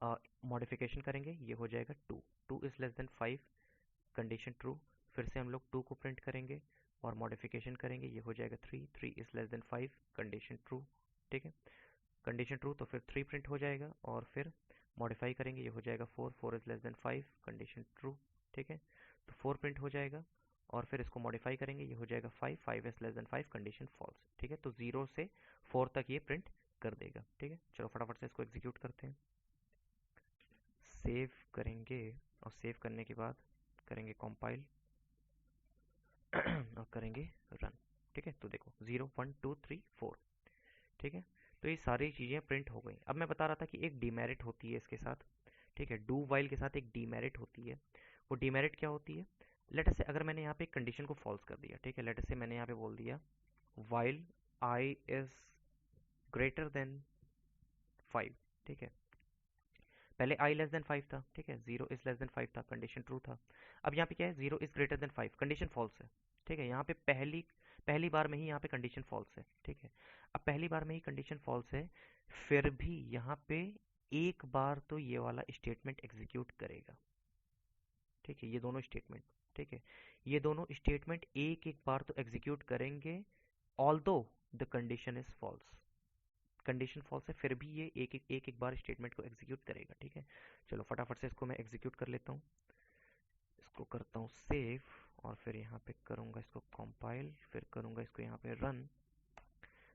मॉडिफिकेशन करेंगे, ये हो जाएगा 2, 2 is less than 5, condition true. फिर से हम लोग 2 को प्रिंट करेंगे और मॉडिफिकेशन करेंगे, ये हो जाएगा 3, 3 is less than 5, condition true. ठीक है, कंडीशन ट्रू तो फिर 3 प्रिंट हो जाएगा और फिर मॉडिफाई करेंगे, ये हो जाएगा 4, 4 is less than 5, condition true. ठीक है, तो 4 प्रिंट हो जाएगा और फिर इसको मॉडिफाई करेंगे, ये हो जाएगा 5, 5 is less than 5, condition false. ठीक है, तो 0 से 4 तक ये प्रिंट कर देगा। ठीक है, चलो फटाफट से इसको एग्जीक्यूट करते हैं। सेव करेंगे और सेव करने के बाद करेंगे कंपाइल और करेंगे रन। ठीक है, तो देखो 0 1 2 3 4। ठीक है, तो ये सारी चीज़ें प्रिंट हो गई। अब मैं बता रहा था कि एक डीमेरिट होती है इसके साथ। ठीक है, डू वाइल के साथ एक डीमेरिट होती है। वो डीमेरिट क्या होती है? लेट अस से अगर मैंने यहाँ पे एक कंडीशन को फॉल्स कर दिया, ठीक है, लेट अस से मैंने यहाँ पे बोल दिया while I is greater than 5। ठीक है, पहले आई लेस देन 5 था। ठीक है, 0 इज लेस देन 5 था, कंडीशन ट्रू था। अब यहाँ पे क्या है, 0 is greater than 5, condition false है। ठीक है, यहाँ पे पहली पहली बार में ही यहाँ पे कंडीशन फॉल्स है। ठीक है, अब पहली बार में ही कंडीशन फॉल्स है, फिर भी यहाँ पे एक बार तो ये वाला स्टेटमेंट एग्जीक्यूट करेगा। ठीक है, ये दोनों स्टेटमेंट, ठीक है, ये दोनों स्टेटमेंट एक एक बार तो एग्जीक्यूट करेंगे, although the condition is false. Condition false है फिर भी ये एक बार स्टेटमेंट को एग्जीक्यूट करेगा। ठीक है, चलो फटाफट से इसको मैं एग्जीक्यूट कर लेता हूँ। इसको करता हूँ सेव और फिर यहाँ पे करूँगा इसको कंपाइल, फिर करूँगा इसको यहाँ पे रन।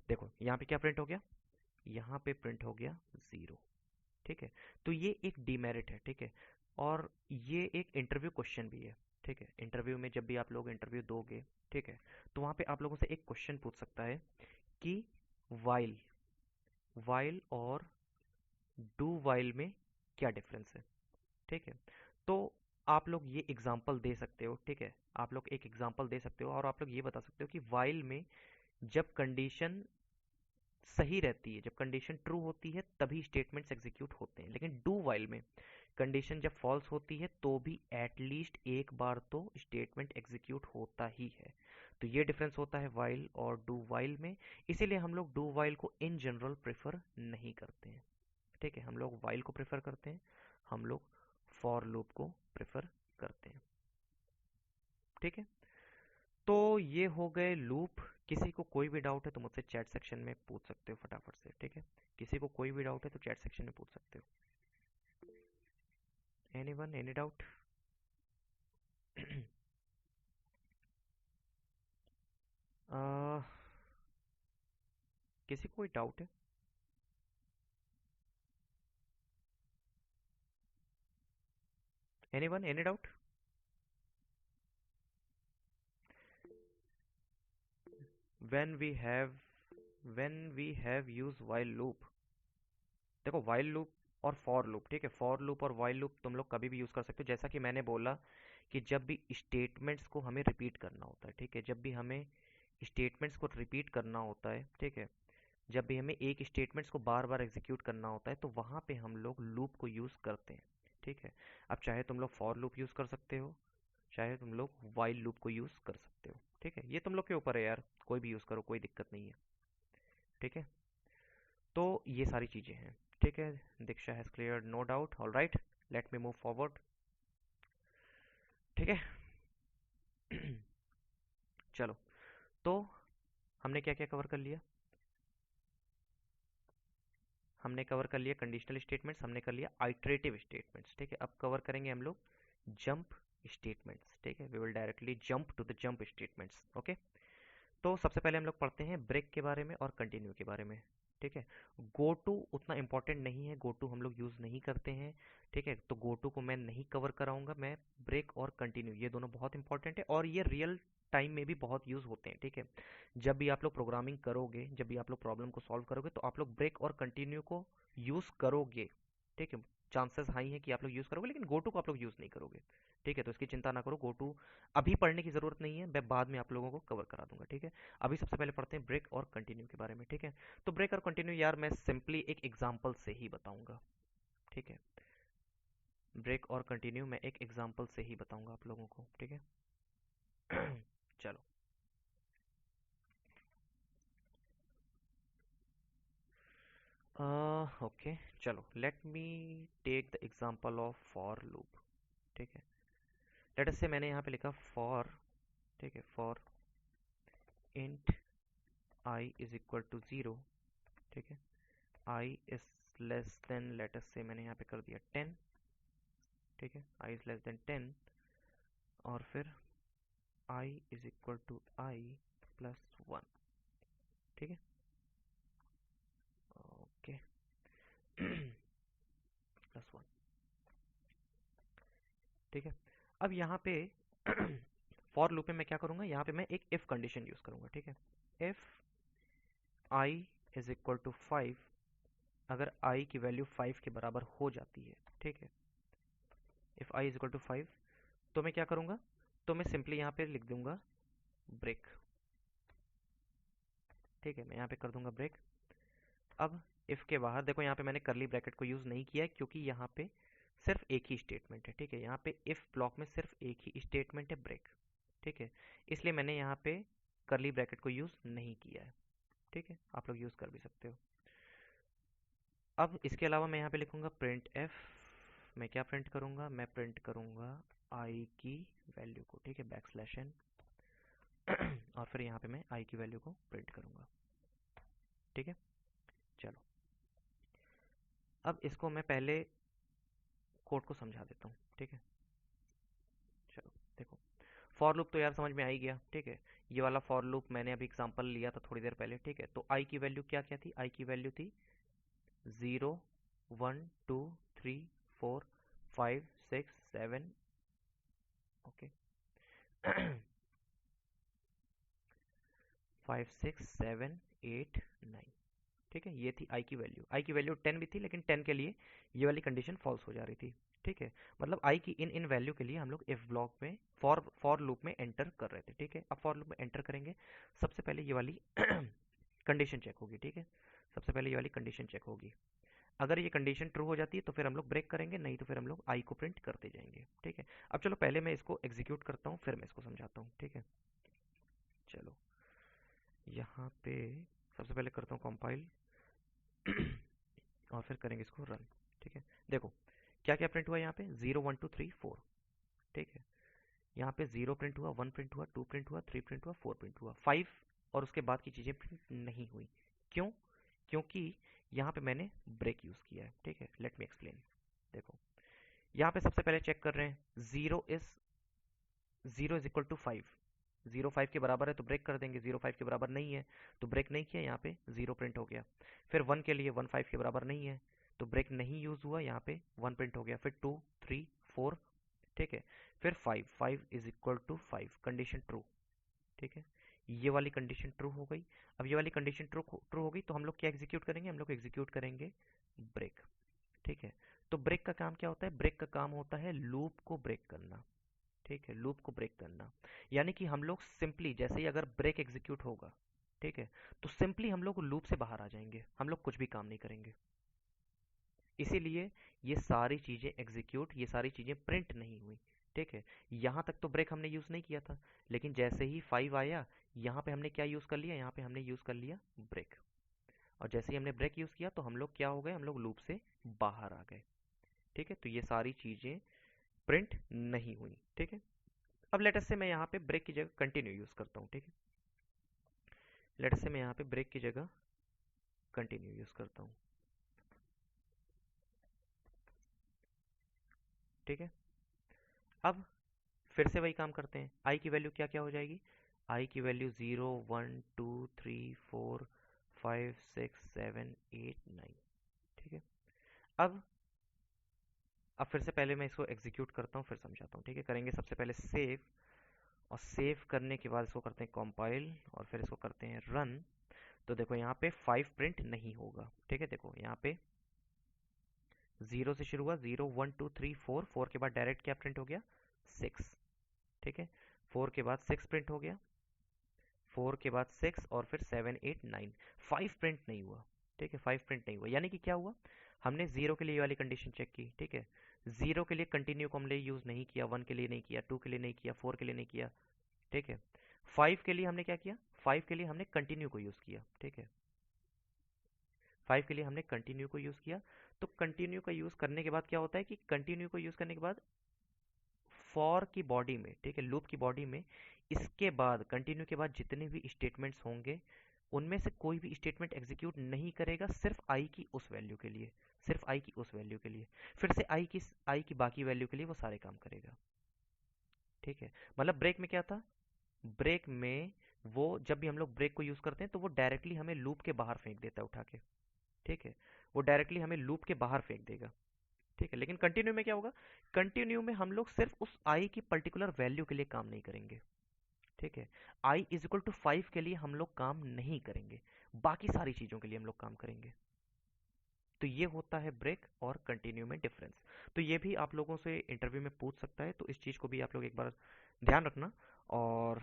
देखो यहाँ पे क्या प्रिंट हो गया, यहाँ पे प्रिंट हो गया 0। ठीक है, तो ये एक डीमेरिट है। ठीक है, और ये एक इंटरव्यू क्वेश्चन भी है। ठीक है, इंटरव्यू में जब भी आप लोग इंटरव्यू दोगे, ठीक है, तो वहाँ पे आप लोगों से एक क्वेश्चन पूछ सकता है कि वाइल वाइल और डू वाइल में क्या डिफरेंस है। ठीक है, तो आप लोग ये एग्जांपल दे सकते हो। ठीक है, आप लोग एक एग्जांपल दे सकते हो और आप लोग ये बता सकते हो कि वाइल में जब कंडीशन सही रहती है, जब कंडीशन ट्रू होती है तभी स्टेटमेंट्स एग्जीक्यूट होते हैं, लेकिन डू वाइल में कंडीशन जब फॉल्स होती है तो भी एटलीस्ट एक बार तो स्टेटमेंट एग्जीक्यूट होता ही है। तो ये डिफरेंस होता है वाइल और डू वाइल में, इसीलिए हम लोग डू वाइल को इन जनरल प्रेफर नहीं करते हैं। ठीक है, हम लोग वाइल को प्रेफर करते हैं, हम लोग फॉर लूप को प्रेफर करते हैं। ठीक है, तो ये हो गए लूप। किसी को कोई भी डाउट है तो मुझसे चैट सेक्शन में पूछ सकते हो फटाफट से। ठीक है, किसी को कोई भी डाउट है तो चैट सेक्शन में पूछ सकते हो। Anyone, any doubt? किसी को कोई डाउट है? Anyone, any doubt? When we have when we have use while loop, देखो वाइल लूप और फॉर लूप, ठीक है, फॉर लूप और वाइल लूप तुम लोग कभी भी यूज़ कर सकते हो। जैसा कि मैंने बोला कि जब भी स्टेटमेंट्स को हमें रिपीट करना होता है, ठीक है, जब भी हमें स्टेटमेंट्स को रिपीट करना होता है, ठीक है, जब भी हमें एक स्टेटमेंट्स को बार बार एग्जीक्यूट करना होता है तो वहाँ पे हम लोग लूप को यूज़ करते हैं। ठीक है, अब चाहे तुम लोग फॉर लूप यूज़ कर सकते हो, चाहे तुम लोग वाइल लूप को यूज़ कर सकते हो। ठीक है, ये तुम लोग के ऊपर है यार, कोई भी यूज़ करो, कोई दिक्कत नहीं है। ठीक है, तो ये सारी चीज़ें हैं। ठीक है, Diksha has clear no doubt, all right, let me move forward. ठीक है। चलो, तो हमने क्या क्या कवर कर लिया? हमने कवर कर लिया कंडीशनल स्टेटमेंट्स, हमने कर लिया आइटरेटिव स्टेटमेंट्स। ठीक है, अब कवर करेंगे हम लोग जंप स्टेटमेंट्स। ठीक है, we will directly jump to the jump statements. Okay, तो सबसे पहले हम लोग पढ़ते हैं ब्रेक के बारे में और कंटिन्यू के बारे में। ठीक है, गो टू उतना इंपॉर्टेंट नहीं है, गो टू हम लोग यूज़ नहीं करते हैं। ठीक है, तो गो टू को मैं नहीं कवर कराऊंगा, मैं ब्रेक और कंटिन्यू ये दोनों बहुत इंपॉर्टेंट है और ये रियल टाइम में भी बहुत यूज़ होते हैं। ठीक है, जब भी आप लोग प्रोग्रामिंग करोगे, जब भी आप लोग प्रॉब्लम को सॉल्व करोगे तो आप लोग ब्रेक और कंटिन्यू को यूज़ करोगे। ठीक है, चांसेस हाई है कि आप लोग यूज़ करोगे, लेकिन गो टू को आप लोग यूज़ नहीं करोगे। ठीक है, तो इसकी चिंता ना करो, गो टू अभी पढ़ने की ज़रूरत नहीं है, मैं बाद में आप लोगों को कवर करा दूंगा। ठीक है, अभी सबसे पहले पढ़ते हैं ब्रेक और कंटिन्यू के बारे में। ठीक है, तो ब्रेक और कंटिन्यू यार मैं सिंपली एक एग्जांपल से ही बताऊंगा। ठीक है, ब्रेक और कंटिन्यू मैं एक एग्जांपल से ही बताऊंगा आप लोगों को। ठीक है, चलो, ओके, चलो let me take the example of for loop. ठीक है, लेट अस से मैंने यहाँ पे लिखा फॉर, ठीक है, for int I is equal to 0। ठीक है, I is less than, let us से मैंने यहाँ पे कर दिया 10। ठीक है, आई इज लेस देन 10, और फिर I is equal to I plus 1। ठीक है, ओके, प्लस 1। ठीक है, अब यहाँ पे फॉर लूप में मैं क्या करूँगा, यहाँ पे मैं एक इफ कंडीशन यूज करूँगा। ठीक है, if I is equal to 5, अगर आई की वैल्यू 5 के बराबर हो जाती है। ठीक है, if I is equal to 5, तो मैं क्या करूँगा, तो मैं सिंपली यहाँ पे लिख दूंगा ब्रेक। ठीक है, मैं यहाँ पे कर दूंगा ब्रेक। अब इफ के बाहर देखो, यहाँ पे मैंने करली ब्रैकेट को यूज नहीं किया है क्योंकि यहाँ पे सिर्फ एक ही स्टेटमेंट है। ठीक है, यहाँ पे इफ ब्लॉक में सिर्फ एक ही स्टेटमेंट है, ब्रेक। ठीक है, इसलिए मैंने यहाँ पे करली ब्रैकेट को यूज नहीं किया है। ठीक है, आप लोग यूज कर भी सकते हो। अब इसके अलावा मैं यहाँ पे लिखूंगा प्रिंट एफ। मैं क्या प्रिंट करूंगा, मैं प्रिंट करूंगा आई की वैल्यू को। ठीक है, बैक स्लैश एन, और फिर यहाँ पे मैं आई की वैल्यू को प्रिंट करूंगा। ठीक है, चलो अब इसको मैं पहले कोड को समझा देता हूँ। ठीक है, चलो देखो, फॉर लूप तो यार समझ में आ ही गया। ठीक है, ये वाला फॉर लूप मैंने अभी एग्जांपल लिया था थोड़ी देर पहले। ठीक है, तो आई की वैल्यू क्या क्या थी, आई की वैल्यू थी 0 1 2 3 4 5 6 7। ओके, 5 6 7 8 9। ठीक है, ये थी आई की वैल्यू। आई की वैल्यू 10 भी थी, लेकिन 10 के लिए ये वाली कंडीशन फॉल्स हो जा रही थी। ठीक है, मतलब आई की इन इन वैल्यू के लिए हम लोग इफ ब्लॉक में फॉर लूप में एंटर कर रहे थे। ठीक है, अब फॉर लूप में एंटर करेंगे, सबसे पहले ये वाली कंडीशन चेक होगी। ठीक है, सबसे पहले ये वाली कंडीशन चेक होगी। अगर ये कंडीशन ट्रू हो जाती है तो फिर हम लोग ब्रेक करेंगे, नहीं तो फिर हम लोग आई को प्रिंट करते जाएंगे। ठीक है, अब चलो पहले मैं इसको एग्जीक्यूट करता हूँ, फिर मैं इसको समझाता हूँ। ठीक है, चलो यहाँ पे सबसे पहले करता हूँ कंपाइल और फिर करेंगे इसको रन। ठीक है, देखो क्या क्या प्रिंट हुआ यहाँ पे, 0 1 2 3 4। ठीक है, यहाँ पे 0 प्रिंट हुआ, 1 प्रिंट हुआ, 2 प्रिंट हुआ, 3 प्रिंट हुआ, 4 प्रिंट हुआ, 5 और उसके बाद की चीज़ें प्रिंट नहीं हुई। क्यों, क्योंकि यहाँ पे मैंने ब्रेक यूज़ किया है। ठीक है, लेट मी एक्सप्लेन। देखो यहाँ पे सबसे पहले चेक कर रहे हैं, 0 इज इक्वल टू 5। 0 5 के बराबर है तो ब्रेक कर देंगे, 0 5 के बराबर नहीं है तो ब्रेक नहीं किया, यहाँ पे 0 प्रिंट हो गया। फिर 1 के लिए 1 5 के बराबर नहीं है तो ब्रेक नहीं यूज हुआ, यहाँ पे 1 प्रिंट हो गया। फिर 2 3 4। ठीक है, फिर 5 is equal to 5, condition true. ठीक है, ये वाली कंडीशन ट्रू हो गई। अब ये वाली कंडीशन ट्रू ट्रू हो गई तो हम लोग क्या एग्जीक्यूट करेंगे, हम लोग एग्जीक्यूट करेंगे ब्रेक। ठीक है, तो ब्रेक का काम क्या होता है, ब्रेक का काम होता है लूप को ब्रेक करना। ठीक है, लूप को ब्रेक करना, यानी कि हम लोग सिंपली जैसे ही अगर ब्रेक एग्जीक्यूट होगा, ठीक है, तो सिंपली हम लोग लूप से बाहर आ जाएंगे, हम लोग कुछ भी काम नहीं करेंगे। इसीलिए ये सारी चीजें एग्जीक्यूट, ये सारी चीजें प्रिंट नहीं हुई। ठीक है, यहां तक तो ब्रेक हमने यूज नहीं किया था, लेकिन जैसे ही 5 आया, यहाँ पे हमने क्या यूज कर लिया, यहाँ पे हमने यूज कर लिया ब्रेक। और जैसे ही हमने ब्रेक यूज किया तो हम लोग क्या हो गए, हम लोग लूप से बाहर आ गए। ठीक है, तो ये सारी चीजें प्रिंट नहीं हुई। ठीक है, अब लेटस से मैं यहाँ पे ब्रेक की जगह कंटिन्यू यूज करता हूँ। ठीक है, लेटस से मैं यहाँ पे ब्रेक की जगह कंटिन्यू यूज करता हूँ। ठीक है, अब फिर से वही काम करते हैं, आई की वैल्यू क्या क्या हो जाएगी, आई की वैल्यू 0 1 2 3 4 5 6 7 8 9। ठीक है, अब अब फिर से पहले मैं इसको एग्जीक्यूट करता हूँ फिर समझाता हूँ। ठीक है, करेंगे सबसे पहले सेव, और सेव करने के बाद इसको करते हैं कंपाइल और फिर इसको करते हैं रन। तो देखो यहाँ पे 5 प्रिंट नहीं होगा। ठीक है, देखो यहाँ पे 0 से शुरू हुआ, 0 1 2 3 4, 4 के बाद डायरेक्ट क्या प्रिंट हो गया, 6। ठीक है, 4 के बाद 6 प्रिंट हो गया, 4 के बाद 6 और फिर 7 8 9, 5 प्रिंट नहीं हुआ। ठीक है, 5 प्रिंट नहीं हुआ, यानी कि क्या हुआ, हमने 0 के लिए ये वाली कंडीशन चेक की। ठीक है, 0 के लिए कंटिन्यू को हमने यूज नहीं किया, 1 के लिए नहीं किया, 2 के लिए नहीं किया, 4 के लिए नहीं किया। ठीक है, 5 के लिए हमने क्या किया, 5 के लिए हमने कंटिन्यू को यूज किया। ठीक है, फाइव के लिए हमने कंटिन्यू को यूज़ किया। तो कंटिन्यू का यूज़ करने के बाद क्या होता है कि कंटिन्यू को यूज़ करने के बाद फॉर की बॉडी में, ठीक है, लूप की बॉडी में इसके बाद कंटिन्यू के बाद जितने भी स्टेटमेंट्स होंगे उनमें से कोई भी स्टेटमेंट एग्जीक्यूट नहीं करेगा सिर्फ आई की उस वैल्यू के लिए, सिर्फ आई की उस वैल्यू के लिए। फिर से आई की बाकी वैल्यू के लिए वो सारे काम करेगा। ठीक है, मतलब ब्रेक में क्या था, ब्रेक में वो जब भी हम लोग ब्रेक को यूज करते हैं तो वो डायरेक्टली हमें लूप के बाहर फेंक देता है उठा के। ठीक है, वो डायरेक्टली हमें लूप के बाहर फेंक देगा। ठीक है, लेकिन कंटिन्यू में क्या होगा, कंटिन्यू में हम लोग सिर्फ उस आई की पर्टिकुलर वैल्यू के लिए काम नहीं करेंगे। ठीक है, आई इज इक्वल टू 5 के लिए हम लोग काम नहीं करेंगे, बाकी सारी चीजों के लिए हम लोग काम करेंगे। तो ये होता है ब्रेक और कंटिन्यू में डिफरेंस। तो ये भी आप लोगों से इंटरव्यू में पूछ सकता है, तो इस चीज़ को भी आप लोग एक बार ध्यान रखना। और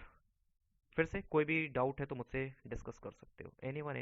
फिर से कोई भी डाउट है तो मुझसे डिस्कस कर सकते हो, एनी वन।